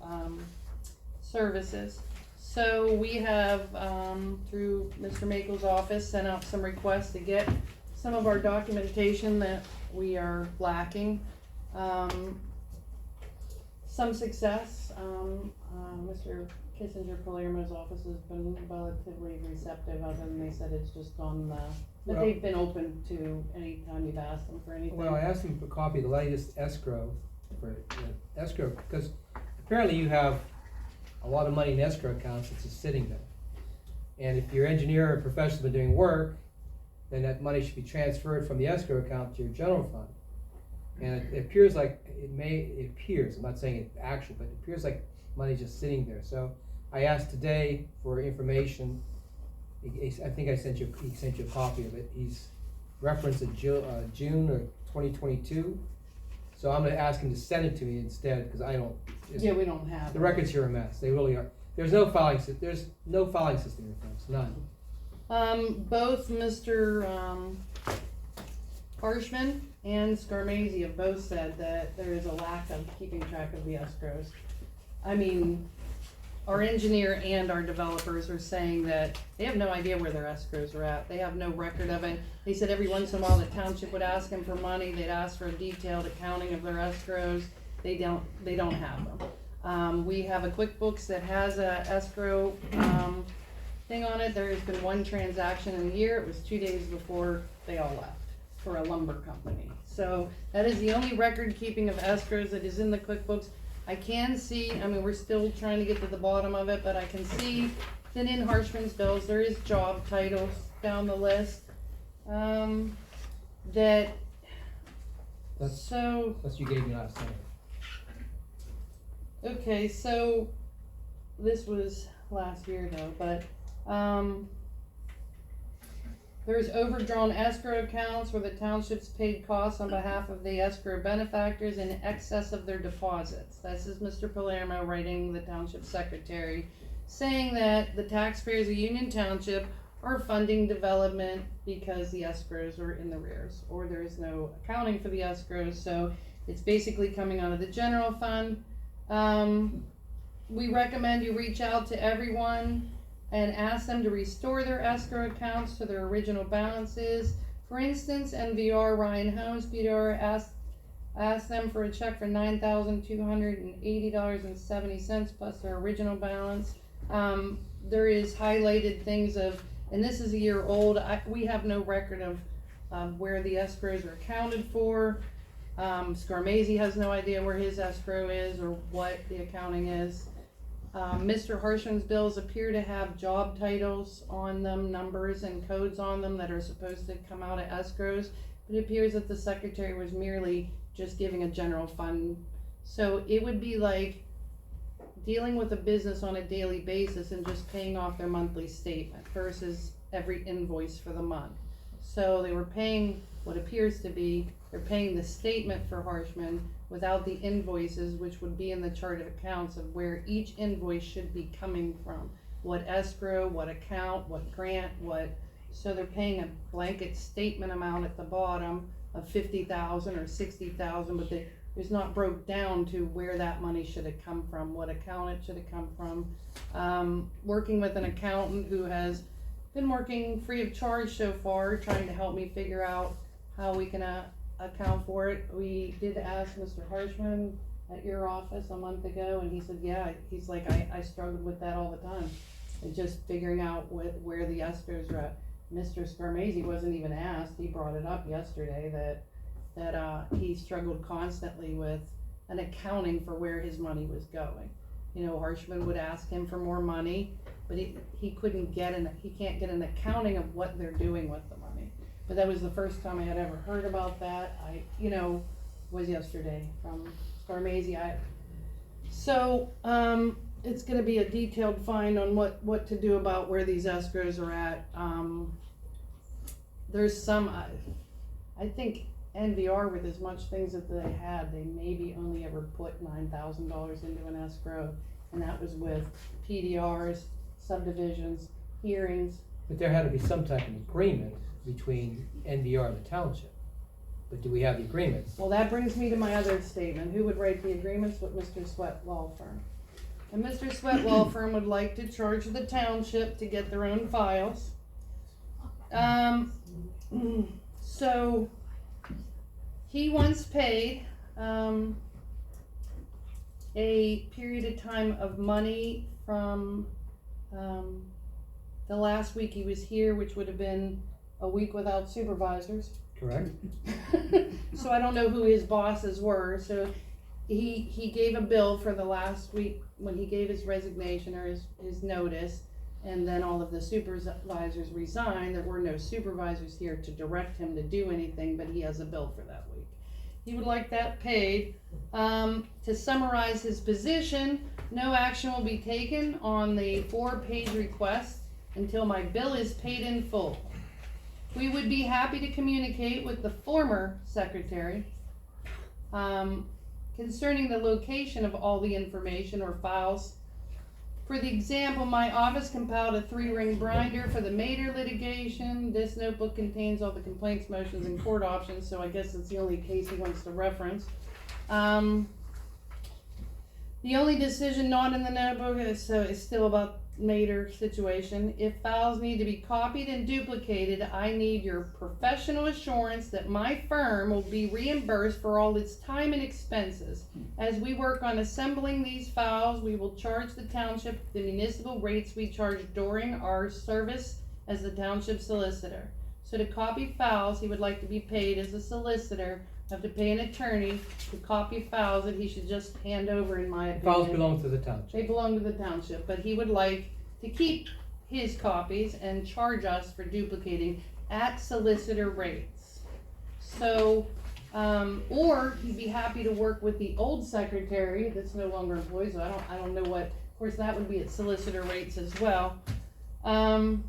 services. So we have, through Mr. Makel's office, sent out some requests to get some of our documentation that we are lacking. Some success, Mr. Kissinger Palermo's office has been relatively receptive, other than they said it's just on the, but Well- they've been open to any time you've asked them for anything. Well, I asked them for a copy of the latest escrow, because apparently you have a lot of money in escrow accounts that's just sitting there. And if your engineer or professional's been doing work, then that money should be transferred from the escrow account to your general fund. And it appears like, it appears, I'm not saying it's actual, but it appears like money's just sitting there. So I asked today for information. I think he sent you a copy of it. He's referenced a June of 2022. So I'm gonna ask him to send it to me instead, because I don't. Yeah, we don't have. The records here are a mess. They really are. There's no filing system here, folks. None. Both Mr. Harshman and Scarmazzi have both said that there is a lack of keeping track of the escrows. I mean, our engineer and our developers are saying that they have no idea where their escrows are at. They have no record of it. They said every once in a while the township would ask them for money, they'd ask for a detailed accounting of their escrows. They don't have them. We have a QuickBooks that has a escrow, thing on it. There has been one transaction in a year. It was 2 days before they all left for a lumber company. So that is the only record keeping of escrows that is in the QuickBooks. I can see, I mean, we're still trying to get to the bottom of it, but I can see that in Harshman's bills, there is job titles down the list. That's you gave me last time. Okay, so this was last year though, but there's overdrawn escrow accounts where the townships paid costs on behalf of the escrow benefactors in excess of their deposits. This is Mr. Palermo writing the township secretary, saying that the taxpayers of Union Township are funding development because the escrows are in the rears, or there is no accounting for the escrows, so it's basically coming out of the general fund. We recommend you reach out to everyone and ask them to restore their escrow accounts to their original balances. For instance, NVR Ryan Holmes, Peter asked them for a check for $9,280.70 plus their original balance. There is highlighted things of, and this is a year old, we have no record of where the escrows are accounted for. Scarmazzi has no idea where his escrow is or what the accounting is. Mr. Harshman's bills appear to have job titles on them, numbers and codes on them that are supposed to come out of escrows, but it appears that the secretary was merely just giving a general fund. So it would be like dealing with a business on a daily basis and just paying off their monthly statement versus every invoice for the month. So they were paying what appears to be, they're paying the statement for Harshman without the invoices, which would be in the chart of accounts of where each invoice should be coming from. What escrow, what account, what grant, so they're paying a blanket statement amount at the bottom of $50,000 or $60,000, but it's not broke down to where that money should have come from, what account it should have come from. Working with an accountant who has been working free of charge so far, trying to help me figure out how we can account for it. We did ask Mr. Harshman at your office a month ago, and he said, yeah, he's like, I struggled with that all the time. And just figuring out where the escrows are at. Mr. Scarmazzi wasn't even asked, he brought it up yesterday that he struggled constantly with an accounting for where his money was going. You know, Harshman would ask him for more money, but he can't get an accounting of what they're doing with the money. But that was the first time I had ever heard about that. Was yesterday from Scarmazzi. So it's gonna be a detailed find on what to do about where these escrows are at. There's some, I think NVR with as much things that they had, they maybe only ever put $9,000 into an escrow, and that was with PDRs, subdivisions, hearings. But there had to be some type of agreement between NVR and the township. But do we have the agreements? Well, that brings me to my other statement. Who would write the agreements? With Mr. Sweat Law Firm. And Mr. Sweat Law Firm would like to charge the township to get their own files. So he once paid a period of time of money from the last week he was here, which would have been a week without supervisors. Correct. So I don't know who his bosses were, so he gave a bill for the last week when he gave his resignation or his notice, and then all of the supervisors resigned. There were no supervisors here to direct him to do anything, but he has a bill for that week. He would like that paid. To summarize his position, no action will be taken on the 4-page request until my bill is paid in full. We would be happy to communicate with the former secretary concerning the location of all the information or files For the example, my office compiled a 3-ring binder for the Mater litigation. This notebook contains all the complaints, motions, and court options, so I guess it's the only case he wants to reference. The only decision not in the notebook is still about Mater situation. If files need to be copied and duplicated, I need your professional assurance that my firm will be reimbursed for all its time and expenses. As we work on assembling these files, we will charge the township the municipal rates we charge during our service as the township solicitor. So to copy files, he would like to be paid as a solicitor, have to pay an attorney to copy files that he should just hand over, in my opinion. Files belong to the township. They belong to the township, but he would like to keep his copies and charge us for duplicating at solicitor rates. So, or he'd be happy to work with the old secretary that's no longer employed, so I don't know what, of course that would be at solicitor rates as well. And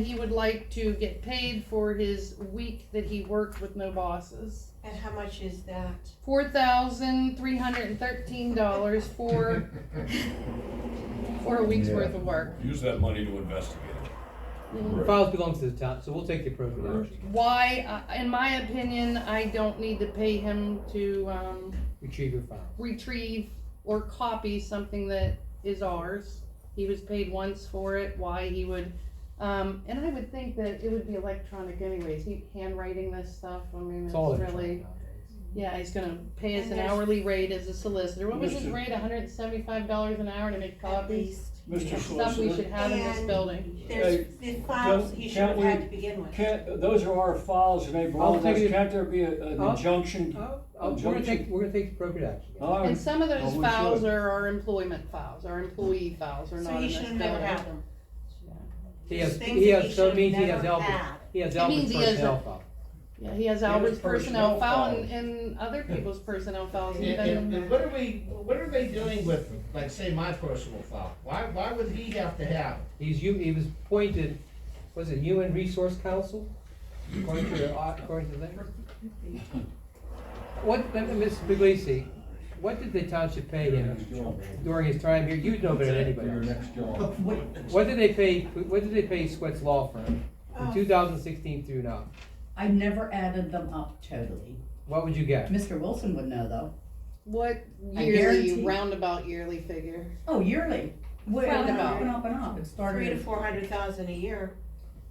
he would like to get paid for his week that he worked with no bosses. And how much is that? $4,313 for a week's worth of work. Use that money to investigate. The files belong to the town, so we'll take the appropriate action. Why, in my opinion, I don't need to pay him to, Retrieve your files. retrieve or copy something that is ours. He was paid once for it, why he would, and I would think that it would be electronic anyways, he handwriting this stuff, I mean, It's it's all really, electronic nowadays. yeah, he's gonna pay us And an there's- hourly rate as a solicitor. What was his Mr. rate, $175 an hour to make At copies? least. Mr. Stuff we should Solicitor, have in this And- building. There's the files he should have Can't we- had to begin with. those are our files and they belong to us, take it- can't there be an I'll- injunction? We're gonna take the appropriate action. All right. And some of those Well, we files should. are our employment files, our employee files are So not he in should this have never building. had them. He has, Things he that has, he so it should means he never has Albert's, had. he has It Albert's means he has personnel a- file. Yeah, he has Yeah, Albert's his personnel personnel file file. and other people's personnel files. And, and what are they doing with, like, say, my personal file? Why would he have to have it? He was appointed, was it Human Resource Council? According to that. What, Ms. Puglisi, what did the township pay him during his time here? You'd know better than anybody else. What did they pay Sweat's Law Firm from 2016 through now? I never added them up totally. What would you get? Mr. Wilson would know though. What I yearly, guarantee- roundabout yearly figure? Oh, yearly. Way Roundabout. up and up and up. It 300 to started, 400,000 a year.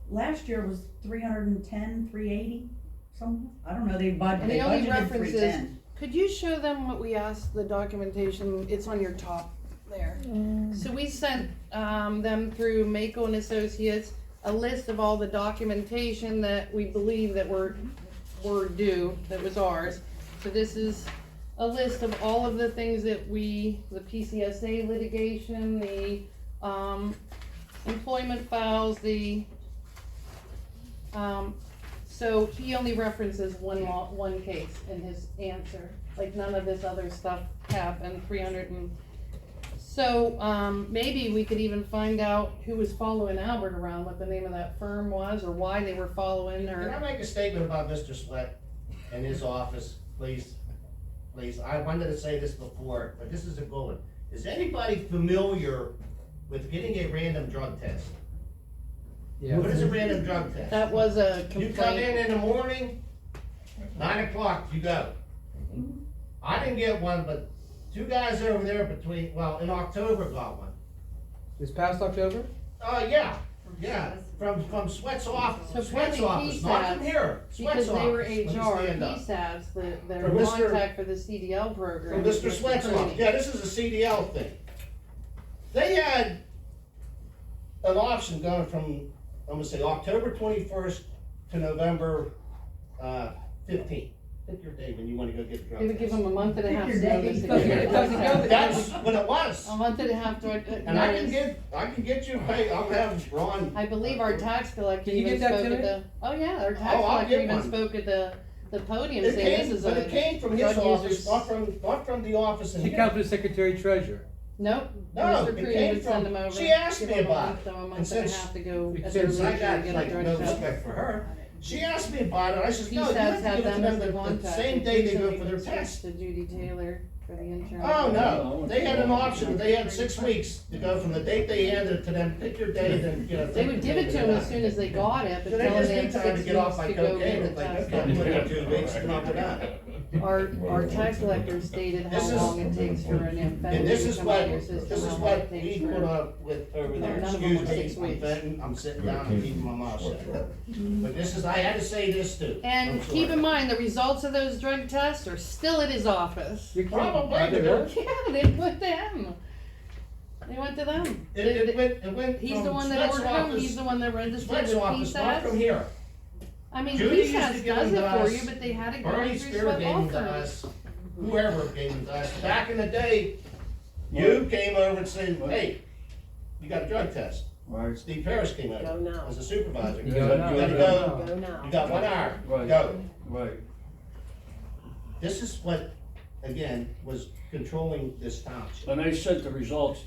last year was 310, 380, something. I don't know, they And the only budgeted reference is, 310. could you show them what we asked, the documentation, it's on your top there. So we sent, them through Mako and Associates, a list of all the documentation that we believe that were due, that was ours. So this is a list of all of the things that the PCSA litigation, the, employment files, so he only references one case in his answer, like none of this other stuff happened, 300 and, so, maybe we could even find out who was following Albert around, what the name of that firm was, or why they were following, Can I or, make a statement about Mr. Sweat and his office, please? Please, I wanted to say this before, but this is a good one. Is anybody familiar with getting a random drug test? Yeah. What is a random drug test? that was a You come complaint. in the morning, 9 o'clock, you go. I didn't get one, but two guys over there in October got one. This past October? Yeah, from Sweat's So office, apparently not from PSATs, here, Sweat's Because they were office, when you HR, stand up. PSATs, their From Mr. contact for the CDL program. From was Mr. Sweat's training. office, yeah, this is a CDL thing. They had an option going from, I'm gonna say, October 21st to November 15th. Pick your day when you wanna go get the drug They would give test. them a month and a Pick half your notice. day. to get a drug test. That's what it was. A month and a half to, And I notice. can get you paid, I'll have Ron. I believe our tax collector Can you even get that spoke to at me? the, oh yeah, our tax Oh, I'll collector get even one. spoke at the podium It saying came, this is but it a, came from his drug office, users- not from the office in She here. comes with the Secretary Treasurer. nope. No, Mr. it Creed came would send from- them over. she asked give me them a about month, it. so a And month and a since- half to go at their since leisure I to got get a like drug no test. respect for her. She asked me about it, I said, no, you PSATs have to had give it to them them as the the contact. same day they go for their Recently test. switched to Judy Taylor. for the insurance? Oh, no, they had an option, they had 6 weeks to go from the date they handed it to them, pick your date and, you know. They would give it to them as soon as they got it, but So they tell them just they need had time 6 to weeks get off my to go cocaine, get it's it like, tested. okay, I'm looking 2 weeks, come up with that. Our tax collector stated how This is- long it takes for an And amphetamine this to is come out what, of your system. this is how long what it takes we for- put up with over there, None of them were excuse 6 me, I'm weeks. venting, I'm sitting down and keeping my mouth shut. But this is, I had to say this too. And I'm keep sorry. in mind, the results of those drug tests are still at his office. Probably, it Yeah, they went to him. They went to them. went He's from the one that Sweat's ordered them, office- he's the one that registered Sweat's with office, not from PSAS. here. I mean, Judy used to PSAS give does them it to for us. you, but they had to go Bernie through Spear Sweat gave them to Law us, whoever gave them to us, back in the day, you came over and said, hey, you got a drug test. Right. Steve Harris came over Go now. as a supervisor. You You go now. gotta go, Go now. you got 1 hour, Right. go. Right. This is what, again, was controlling this township. And they sent the results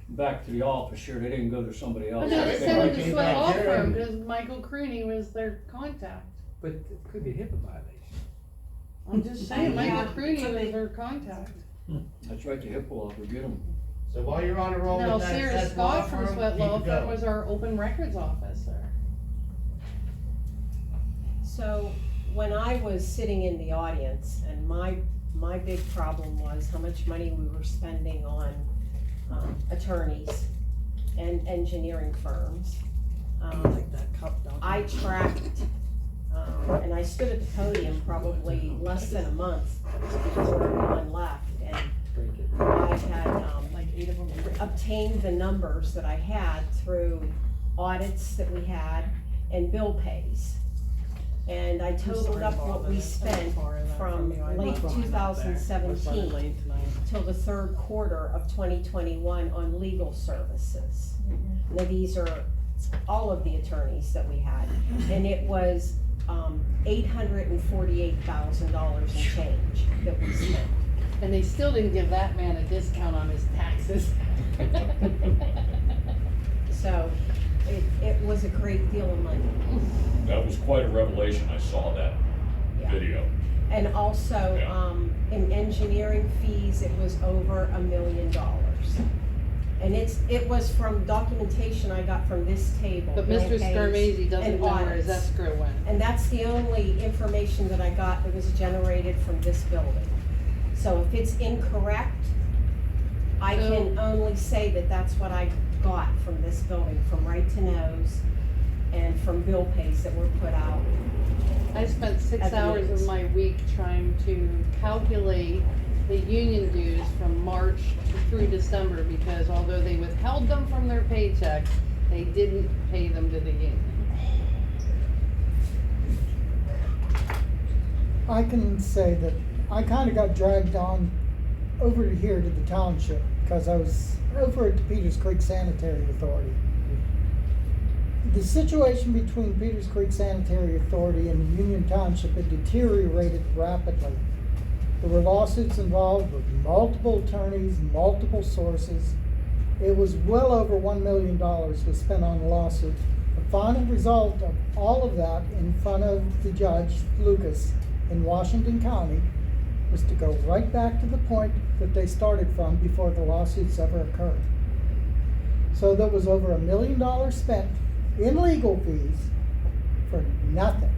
back to the office here, they didn't go to somebody But else. they Yeah, just they sent him came to Sweat back Law here Firm, and- because Michael Crooney was their contact. But it could be a HIPAA violation. I'm just saying, Michael Yeah. Crooney was their contact. That's right, the HIPAA law, forget them. So while you're on the roll No, with that, Sarah that law Scott from firm, Sweat keep Law it Firm going. was our open records officer. So, when I was sitting in the audience, and my big problem was how much money we were spending on, attorneys and engineering firms. I tracked, and I stood at the podium probably less than a month before everyone left, and I had, Like 8 of them. obtained the numbers that I had through audits that we had and bill pays. And I totaled up what we spent from late 2017 till the 3rd quarter of 2021 on legal services. Now, these are all of the attorneys that we had, and it was $848,000 and change that we spent. And they still didn't give that man a discount on his taxes. So, it was a great deal of money. That was quite a revelation, I saw that Yeah. video. And also, Yeah. in engineering fees, it was over $1 million. And it was from documentation I got from this table. But bill Mr. pays Scarmazzi doesn't and know where his audits. escrow went. And that's the only information that I got that was generated from this building. So if it's incorrect, I can only say that that's what I got from this building, from right to nose and from bill pays that were put out. I spent 6 At the hours meetings. of my week trying to calculate the union dues from March through December, because although they withheld them from their paychecks, they didn't pay them to the union. I can say that I kinda got dragged on over to here to the township, because I was over at the Peters Creek Sanitary Authority. The situation between Peters Creek Sanitary Authority and Union Township had deteriorated rapidly. There were lawsuits involved with multiple attorneys, multiple sources. It was well over $1 million was spent on the lawsuit. The final result of all of that in front of the judge, Lucas, in Washington County, was to go right back to the point that they started from before the lawsuits ever occurred. So there was over $1 million spent in legal fees for nothing.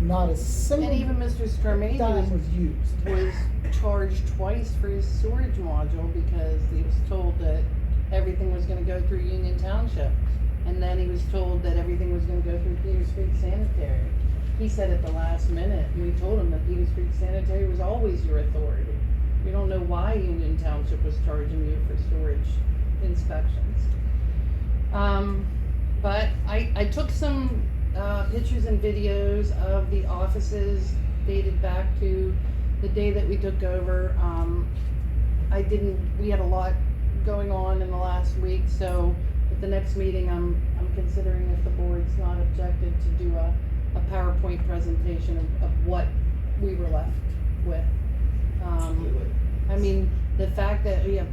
Not a single And even Mr. Scarmazzi dime was used. was charged twice for his storage module, because he was told that everything was gonna go through Union Township. And then he was told that everything was gonna go through Peters Creek Sanitary. He said at the last minute, we told him that Peters Creek Sanitary was always your authority. We don't know why Union Township was charging you for storage inspections. But I took some pictures and videos of the offices dated back to the day that we took over. We had a lot going on in the last week, so at the next meeting, I'm considering, if the board's not objected, to do a PowerPoint presentation of what we were left with. I mean, the fact that we have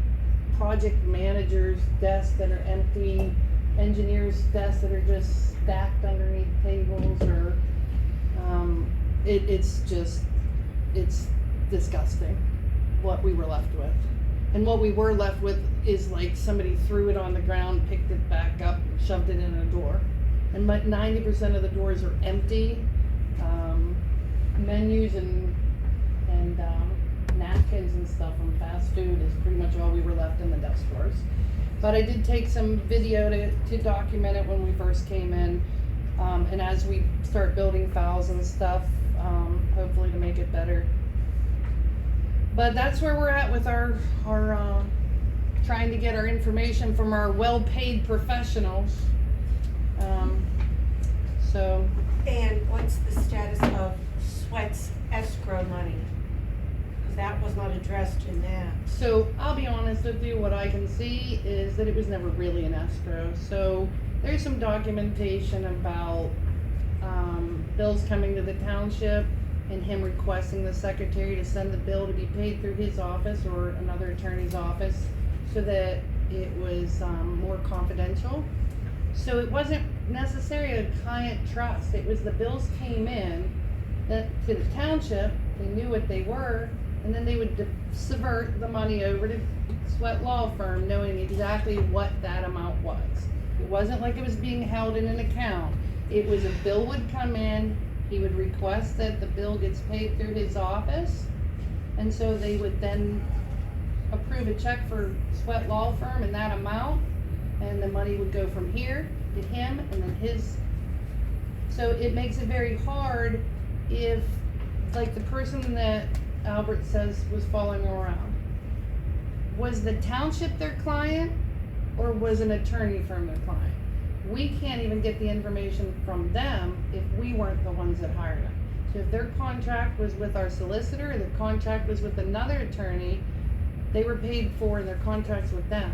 project managers' desks that are empty, engineers' desks that are just stacked underneath tables, or, it's just it's disgusting what we were left with. And what we were left with is like somebody threw it on the ground, picked it back up, shoved it in a door. And 90% of the doors are empty. Menus and napkins and stuff from fast food is pretty much all we were left in the desk drawers. But I did take some video to document it when we first came in. And as we start building files and stuff, hopefully to make it better. But that's where we're at with our trying to get our information from our well-paid professionals. So. And what's the status of Sweat's escrow money? Because that was not addressed in that. So I'll be honest with you, what I can see is that it was never really an escrow. So there's some documentation about bills coming to the township and him requesting the secretary to send the bill to be paid through his office or another attorney's office so that it was more confidential. So it wasn't necessarily a client trust. It was the bills came in that to the township, they knew what they were, and then they would subvert the money over to Sweat Law Firm knowing exactly what that amount was. It wasn't like it was being held in an account. It was a bill would come in, he would request that the bill gets paid through his office, and so they would then approve a check for Sweat Law Firm in that amount, and the money would go from here to him and then his. So it makes it very hard if, like the person that Albert says was following around, was the township their client or was an attorney firm their client? We can't even get the information from them if we weren't the ones that hired them. So if their contract was with our solicitor, or their contract was with another attorney, they were paid for their contracts with them.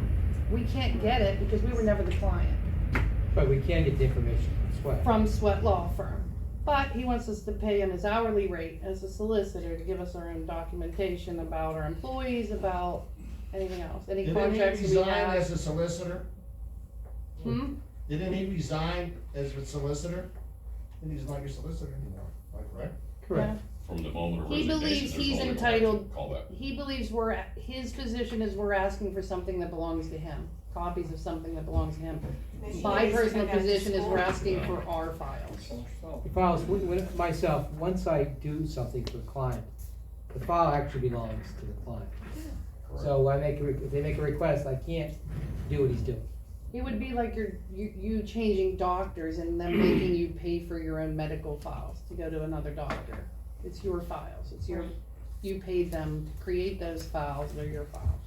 We can't get it because we were never the client. But we can get the information from Sweat. From Sweat Law Firm. But he wants us to pay him his hourly rate as a solicitor to give us our own documentation about our employees, about anything else, any contracts we Didn't he resign have. as a solicitor? Didn't he resign as a solicitor? And he's not your solicitor anymore, am I correct? Correct. From the moment of He resignation, believes there's he's only one entitled, callback. he believes his position is we're asking for something that belongs to him, copies of something that belongs to him. Maybe My he needs to personal go back to position is we're school. asking for our files. The files, myself, once I do something for a client, the file actually belongs to the client. So if they make a request, I can't do what he's doing. It would be like you changing doctors and them making you pay for your own medical files to go to another doctor. It's your files, you paid them to create those files, they're your files.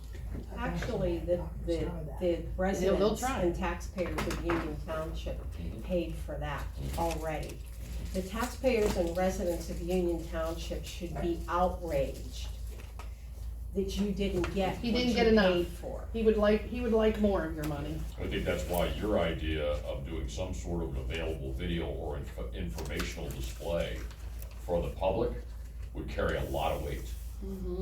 Actually, the residents and taxpayers of Union Township paid for that already. The taxpayers and residents of Union Township should be outraged that you didn't get He what didn't you get enough. paid for. He would like more of your money. I think that's why your idea of doing some sort of available video or informational display for the public would carry a lot of weight.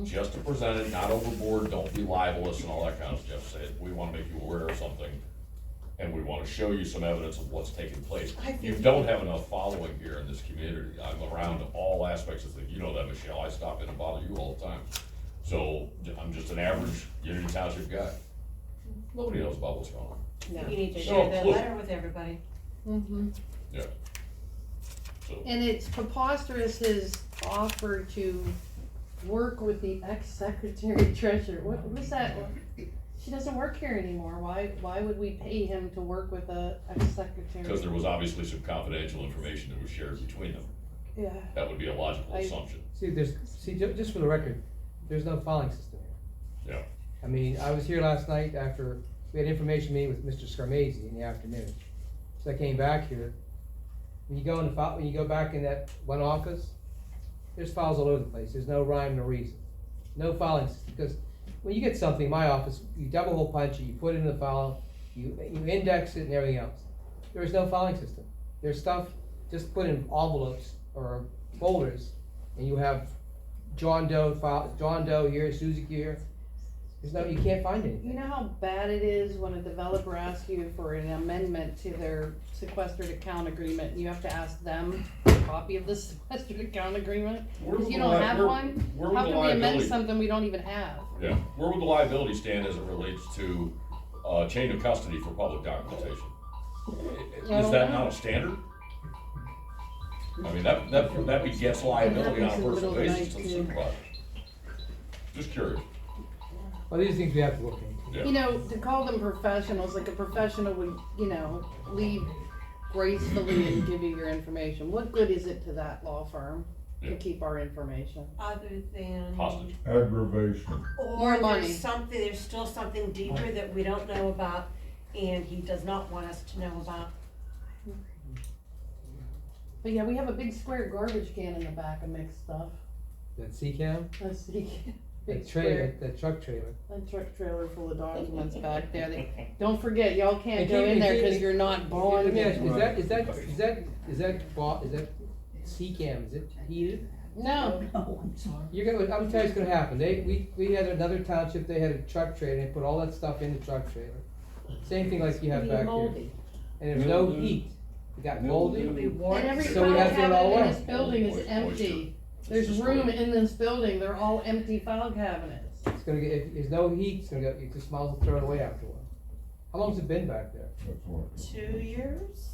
Just to present it, not overboard, don't be libelous and all that kind of stuff. Say, we wanna make you aware of something, and we wanna show you some evidence of what's taking place. You don't have enough following here in this community. I'm around all aspects of things. You know that, Michelle. I stop in and bother you all the time. So, I'm just an average Union Township guy. Nobody knows about what's going on. No. You need to No, share that look. letter with everybody. Yeah. So, And it's preposterous his offer to work with the ex-secretary treasurer. What was that? She doesn't work here anymore. Why would we pay him to work with a ex-secretary? because there was obviously some confidential information that was shared between them. Yeah. That would be a logical assumption. Just for the record, there's no filing system here. Yeah. I mean, I was here last night after, we had an information meeting with Mr. Scarmazzi in the afternoon. So I came back here. When you go in the file, when you go back in that one office, there's files all over the place. There's no rhyme, no reason. No filing system, because when you get something in my office, you double hole punch it, you put it in the file, you index it and everything else. There is no filing system. There's stuff just put in envelopes or folders, and you have John Doe file, John Doe here, Susie here. There's no, you can't find anything. You know how bad it is when a developer asks you for an amendment to their sequestered account agreement, and you have to ask them for a copy of the sequestered account agreement? Where Cause would you the don't li- have where- one? where would How the can we amend liability- something we don't even have? Yeah, where would the liability stand as it relates to, chain of custody for public documentation? I Is don't that know. not a standard? I mean, that begets liability on a happens in the personal middle of the basis to night, the too. supervisor. Just curious, Well, these are things we have to look into. yeah. You know, to call them professionals, like a professional would, you know, leave gracefully and give you your information. What good is it to that law firm to Yeah. keep our information? Other than. Hostage. Aggravation. More Or money. there's something, there's still something deeper that we don't know about, and he does not want us to know about. But yeah, we have a big square garbage can in the back of mixed stuff. That C-cam, Let's see. Big that trailer, square, that truck trailer. that truck trailer full of documents back there. Don't forget, y'all can't And go keep- in there keep- because you're not Let me ask bonded. you, is that C-cam, is it heated? No, Oh, I'm sorry. You're gonna, I'm telling you what's gonna happen, we had another township, they had a truck trailer, they put all that stuff in the truck trailer. Same thing like you have Be back here, moldy. and there's no heat, it got moldy. It'll be warm. and every So we file have to throw it all cabinet in away. this building is Moisture. empty. There's It's room destroyed. in this building, they're all empty file cabinets. It's gonna get, if there's no heat, it's gonna go, it just smells and throw it away after a while. How long's it been back there? That's what. 2 years,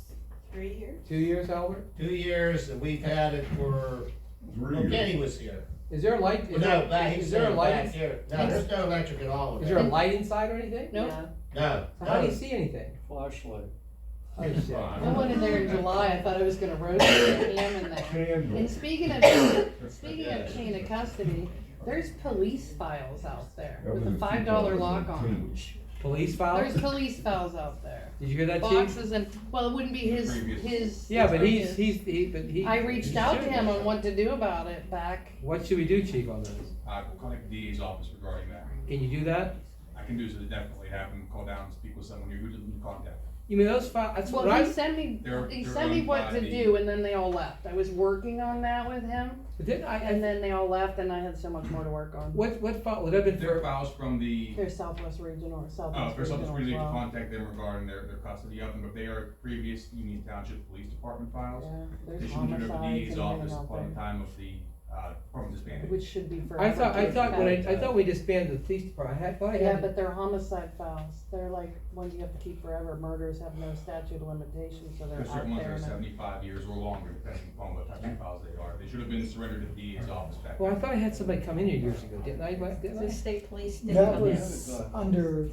3 years? 2 years, Albert? 2 years, and we've had it for, 3 well, years. Kenny was here. Is there a light, is No, back, there, he's is there a there, light, back here. No, there's no electric at all. is there a light inside or anything? Nope. Yeah. No. So how do you see anything? Flashlight. Oh, shit. I went in there in July, I thought I was gonna roast a ham in there. Candle. And speaking of chain of custody, there's police files out there That was with a in $5 lock on 2010. them. Police files? There's police files out there. Did you hear that, Chief? Boxes and, well, it wouldn't be his. Yeah, but his- he. I reached out to him on what to do about it back. What should we do, Chief, on this? Contact the DA's office regarding that. Can you do that? I can do so to definitely have him call down and speak with someone who didn't contact. You mean those files, that's what Well, I, he sent me, They're what owned to by the- do and then they all left. I was working on that with him but didn't and then they all left and I had so much more to work on. what file, would that have been Their for, files from the, They're Southwest Regional or Southwest for something Regional we as need to well. contact them regarding their custody of them, but they are previous Union Township Police Department files. Yeah, They there's should be turned over to the homicides DA's and office everything out upon the there, time of the, department disbanding. which should be forever. I thought when kept. I thought we disbanded the police department, I thought I Yeah, had, but they're homicide files. They're like ones you have to keep forever. Murders have no statute of limitations, so they're There's out certain ones that there. are and- 75 years or longer, depending upon what type of files they are. They should have been surrendered to the DA's office back well, I then. thought I had somebody come in here years ago, didn't I, didn't The I? state police did That come was under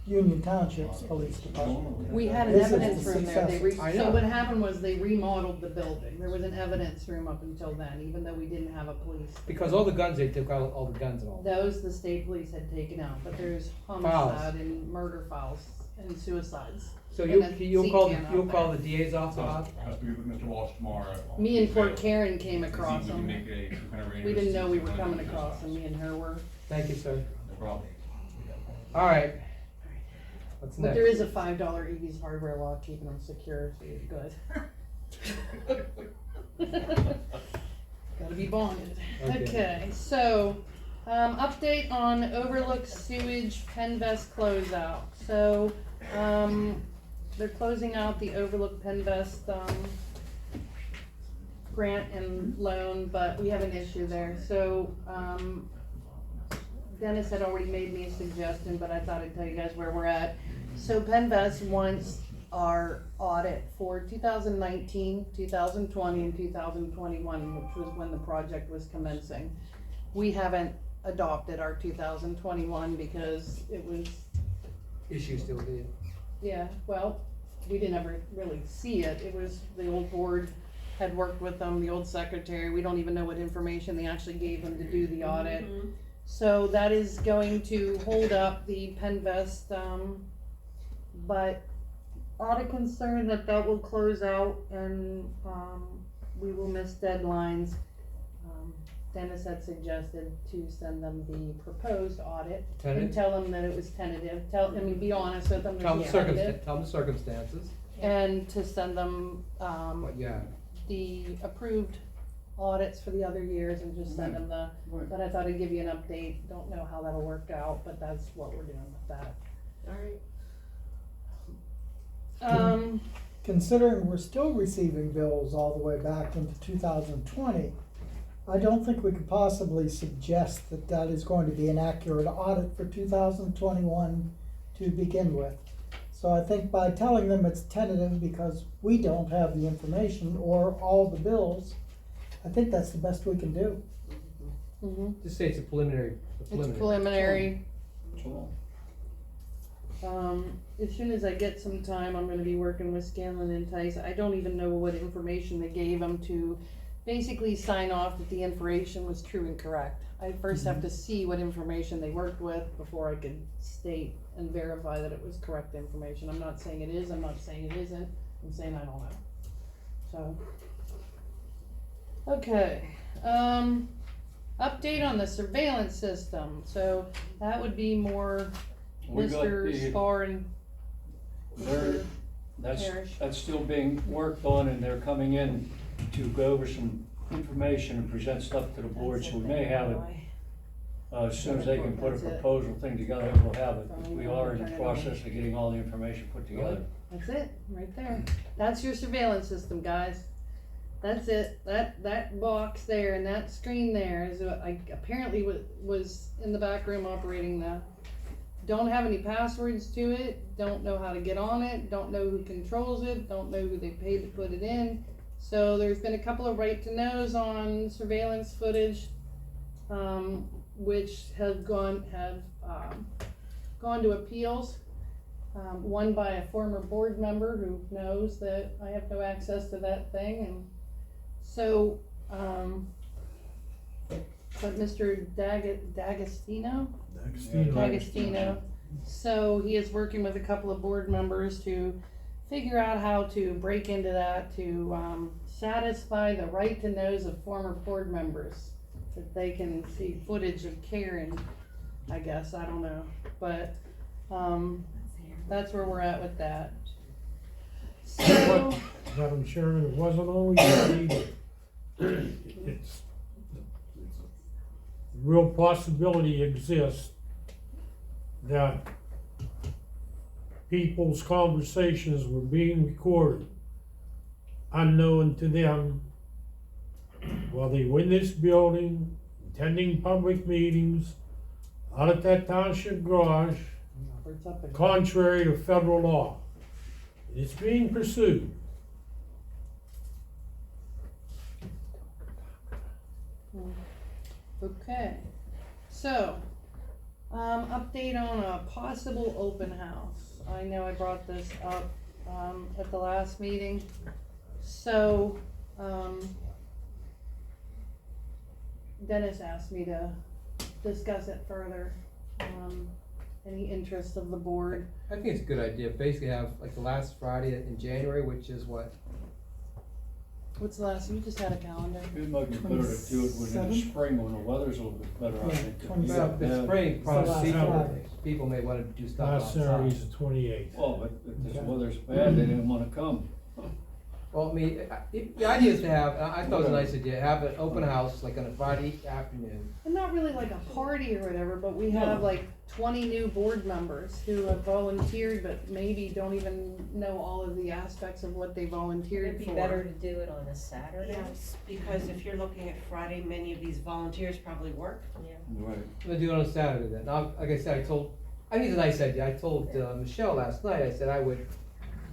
Union Township's police department. We had an This is evidence the room there. successor. I So know. what happened was they remodeled the building. There was an evidence room up until then, even though we didn't have a police. Because all the guns, they took out all the guns and all. Those the state police had taken out, but there's homicide and murder files and suicides. So And you'll, a you'll call, CCAN out you'll call there. the DA's office I'll about? speak with Mr. Walsh tomorrow. Me and Fort Karen came See if across we can them. make a kind of We didn't know we were arrangements coming on those across files. them, me and her were. Thank you, sir. No problem. Alright. What's But next? there is a $5 EV's hardware lock keeping them secure, so you're good. Gotta be bonded. Okay. Okay, so, update on Overlook Sewage Penvest closeout. So, they're closing out the Overlook Penvest, grant and loan, but we have an issue there. So, Dennis had already made me a suggestion, but I thought I'd tell you guys where we're at. So Penvest wants our audit for 2019, 2020, and 2021, which was when the project was commencing. We haven't adopted our 2021 because it was, Issue still there. yeah, well, we didn't ever really see it. It was, the old board had worked with them, the old secretary. We don't even know what information they actually gave them to do the audit. So that is going to hold up the Penvest, but out of concern that that will close out and, we will miss deadlines. Dennis had suggested to send them the proposed audit and Tentative? tell them that it was tentative, be honest with them, Tell it them was the tentative. tell them the circumstances, And to send them, what you have. the approved audits for the other years and just send them but I thought I'd give you an update, don't know how that'll work out, but that's what we're doing with that. Alright. Considering we're still receiving bills all the way back into 2020, I don't think we could possibly suggest that that is going to be an accurate audit for 2021 to begin with. So I think by telling them it's tentative because we don't have the information or all the bills, I think that's the best we can do. Just say it's a preliminary. It's preliminary. Sure. As soon as I get some time, I'm gonna be working with Scanlon and Tice. I don't even know what information they gave them to basically sign off that the information was true and correct. I first have to see what information they worked with before I could state and verify that it was correct information. I'm not saying it is, I'm not saying it isn't, I'm saying I don't know. So. Okay, update on the surveillance system. So that would be more We got Mr. the- Spar and They're, that's, Parrish. that's still being worked on, and they're coming in to go over some information and present stuff to the board, so we may have it, as soon as they can put a That's it. proposal thing together, we'll have it. We are in the process of getting all the information put together. That's it, right there. That's your surveillance system, guys. That's it. That box there and that screen there is what I apparently was in the back room operating that. Don't have any passwords to it, don't know how to get on it, don't know who controls it, don't know who they paid to put it in. So there's been a couple of right to knows on surveillance footage, which have gone to appeals. One by a former board member who knows that I have no access to that thing, and so, but Mr. D'Agostino. So he is working with a couple of board members to figure out how to break into that to satisfy the right to knows of former board members, that they can see footage of Karen, I guess, I don't know, but that's where we're at with that. So, Madam Chairman, it wasn't always that either. It's, real possibility exists that people's conversations were being recorded unknown to them while they were in this building, attending public meetings, out at that township garage, contrary to federal law. It's being pursued. okay, so, update on a possible open house. I know I brought this up, at the last meeting, so, Dennis asked me to discuss it further, any interest of the board. I think it's a good idea, basically have like the last Friday in January, which is what? What's the last, you just had a calendar. It might be better to do it within the spring when the weather's a little bit better, I think. 27. The spring, probably last people, Friday. people may wanna do stuff Last Saturday outside. is the 28th. Well, but if the weather's bad, they didn't wanna come. Well, I mean, the idea is to have, I thought it was a nice idea, have an open house, like on a Friday afternoon. And not really like a party or whatever, but we have like 20 new board members who have volunteered, but maybe don't even know all of the aspects of what they volunteered It'd be for. better to do it on a Saturday. Yes, because if you're looking at Friday, many of these volunteers probably work. Yeah. Right. We'll do it on Saturday then. Now, like I said, I think it's a nice idea. I told Michelle last night, I said I would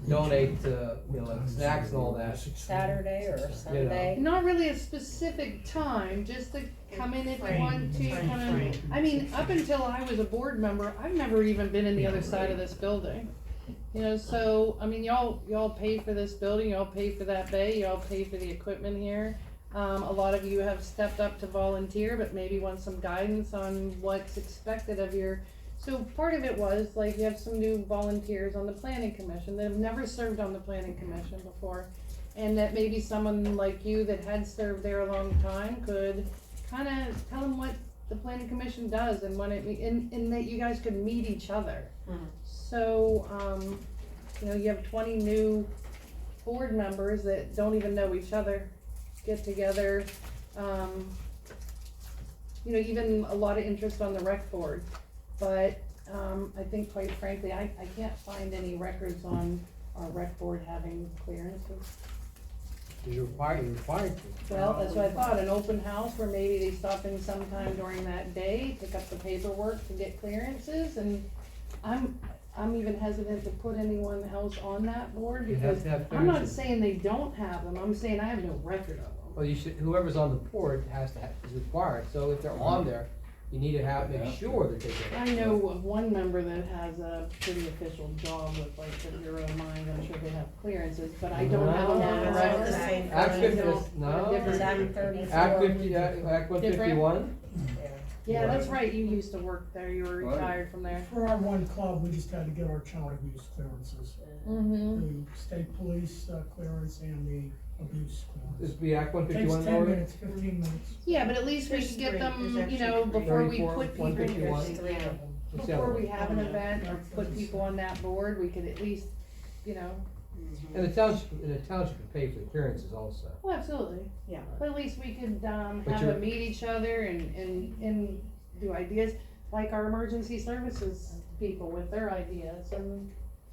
donate to, like snacks and all that. Saturday or Sunday. Not really a specific time, just to come in if you want to, kind of, I mean, up until I was a board member, I've never even been in the other side of this building. So, I mean, y'all pay for this building, y'all pay for that bay, y'all pay for the equipment here. A lot of you have stepped up to volunteer, but maybe want some guidance on what's expected of your. So part of it was, like, you have some new volunteers on the planning commission that have never served on the planning commission before. And that maybe someone like you that had served there a long time could kinda tell them what the planning commission does and when and that you guys could meet each other. So, you have 20 new board members that don't even know each other, get together, you know, even a lot of interest on the rec board. But, I think quite frankly, I can't find any records on our rec board having clearances. You're required to. Well, that's what I thought, an open house where maybe they stop in sometime during that day, pick up the paperwork to get clearances, and I'm even hesitant to put anyone else on that board, You have because to have I'm not clearances. saying they don't have them, I'm saying I have no record of them. Well, you should, whoever's on the board is required, so if they're on there, you need to make sure that they get it. I know of one member that has a pretty official job with like the Bureau of Mines, I'm sure they have clearances, but I don't have them on the No, record. it's the same Act thing. 50, No, no. different- Act 34. Act 50, Act 151? Yeah, that's right, you used to work there, you were Right. retired from there. For our one club, we just had to get our child abuse clearances. Mm-hmm. The state police clearance and the abuse clearance. This be Act Takes 151, 10 Lori? minutes, 15 minutes. Yeah, but at least we There's could get three. them, There's you know, actually before we 34, put people, 151. There's three of them. What's the before other we one? have an event or put people on that board, we could at least, you know, And the township could pay for the clearances also. well, absolutely. Yeah. But at least we could, But have you're- them meet each other and do ideas, like our emergency services people with their ideas, and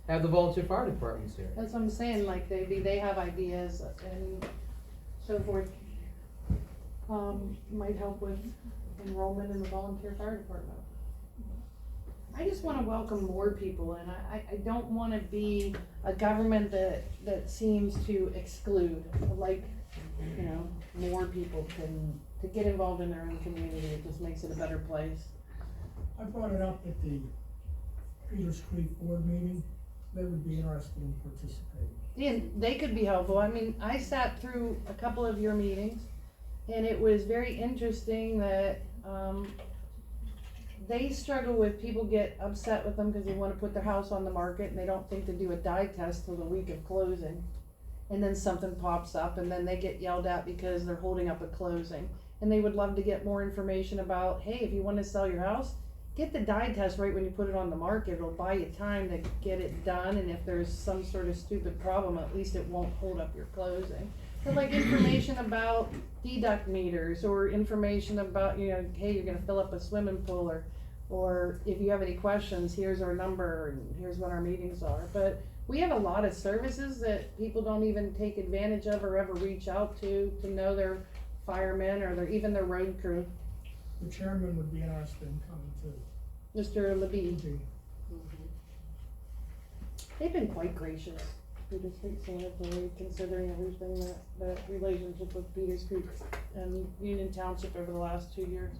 Have the volunteer fire departments here. that's what I'm saying, like they have ideas and so forth. Might help with enrollment in the volunteer fire department. I just wanna welcome more people, and I don't wanna be a government that seems to exclude, like, you know, more people to get involved in their own community, it just makes it a better place. I brought it up at the Peters Creek board meeting. They would be interested in participating. Yeah, they could be helpful, I mean, I sat through a couple of your meetings, and it was very interesting that, they struggle with people get upset with them because they wanna put their house on the market and they don't think to do a dye test till the week of closing. And then something pops up and then they get yelled at because they're holding up a closing. And they would love to get more information about, hey, if you wanna sell your house, get the dye test right when you put it on the market, it'll buy you time to get it done, and if there's some sort of stupid problem, at least it won't hold up your closing. But like information about deduct meters, or information about, you know, hey, you're gonna fill up a swimming pool, or if you have any questions, here's our number, and here's when our meetings are. But we have a lot of services that people don't even take advantage of or ever reach out to know their firemen or even their road crew. The chairman would be interested in coming too. Mr. Labie. Would be. They've been quite gracious, Peters Creek Sanitary, considering everything that relationship with Peters Creek and Union Township over the last 2 years.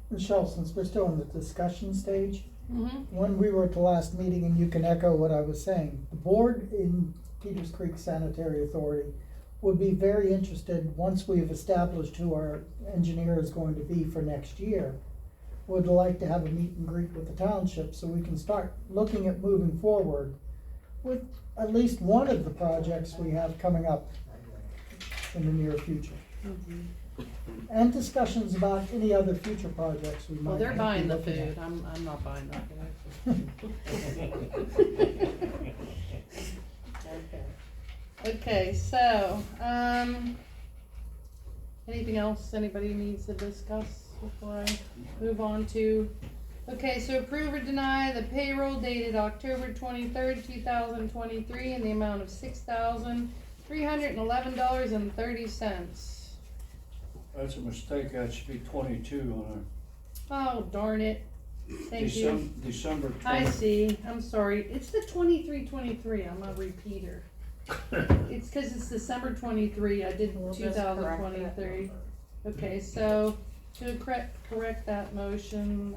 Michelle, since we're still in the discussion stage, Mhm. when we were at the last meeting, and you can echo what I was saying, the board in Peters Creek Sanitary Authority would be very interested, once we've established who our engineer is going to be for next year, would like to have a meet and greet with the township so we can start looking at moving forward with at least one of the projects we have coming up in the near future. And discussions about any other future projects we might. Well, they're be buying the looking at. food, I'm not buying that. Okay, so, anything else anybody needs to discuss before I move on to? Okay, so approve or deny the payroll dated October 23rd, 2023 in the amount of $6,311.30. That's a mistake, that should be 22 on Oh, darn it. our Thank you. December I 20. see, I'm sorry, it's the 23-23. I'm a repeater. It's cause it's December 23, I did We'll just 2023. Okay, so to correct that motion,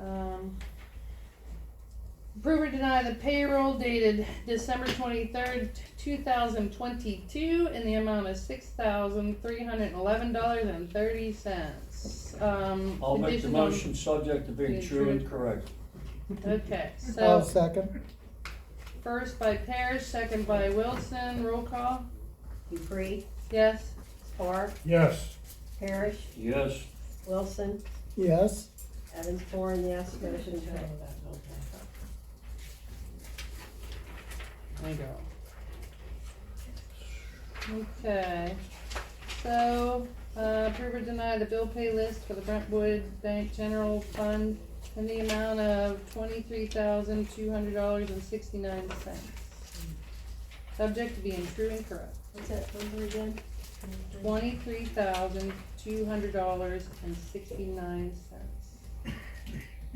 approve or deny the payroll dated December 23rd, 2022 in the amount of $6,311.30. I'll make the conditioned on- motion subject to being true and correct. Okay, I'll so second. first by Parrish, second by Wilson, roll call, Dupree, yes? Park, Yes. Parrish, Yes, Wilson, Yes, Evans, Warren, yes, motion carried. There you go. Okay, So, approve or deny the bill pay list for the Brentwood Bank General Fund in the amount of $23,200.69. Subject to being true and correct. What's that number again? $23,200.69.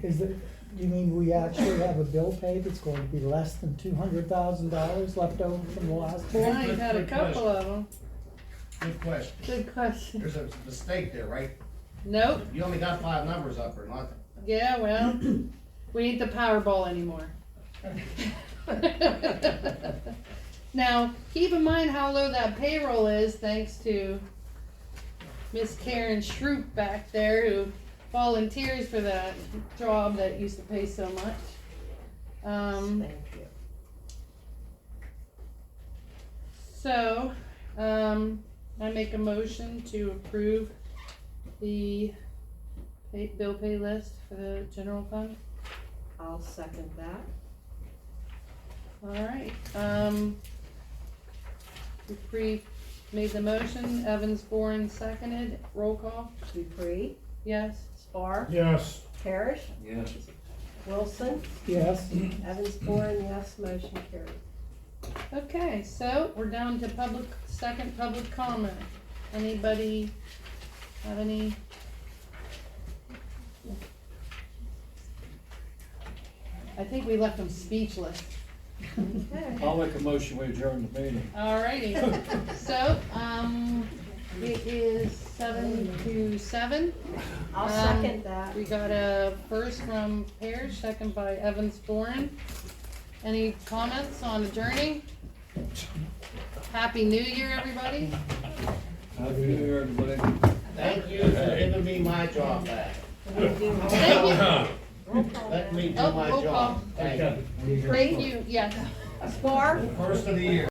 Is it, you mean we actually have a bill paid that's going to be less than $200,000 left over from the last Well, one? I've had a couple of them. Good question. Good question. There's a mistake there, right? Nope. You only got 5 numbers up or nothing. Yeah, well, we ain't the Powerball anymore. Now, keep in mind how low that payroll is, thanks to Miss Karen Shroop back there, who volunteers for that job that used to pay so much. Thank you. So, I make a motion to approve the bill pay list for the general fund. I'll second that. Alright, Dupree made the motion, Evans Bourne seconded, roll call, Dupree, yes? Spar, Yes. Parrish, Yes. Wilson, Yes, Evans Bourne, yes, motion carried. Okay, so we're down to second public comment. Anybody have any? I think we left them speechless. Okay. I'll make a motion, we adjourn the meeting. Alrighty, so, it is 7:07. I'll second that. We got a first from Parrish, second by Evans Bourne. Any comments on adjourning? Happy New Year, everybody. Happy New Year, everybody. Thank you for giving me my job back. Thank you. Let me do Oh, my roll job. call. Thank you. Thank you, yes. Spar, First of the year.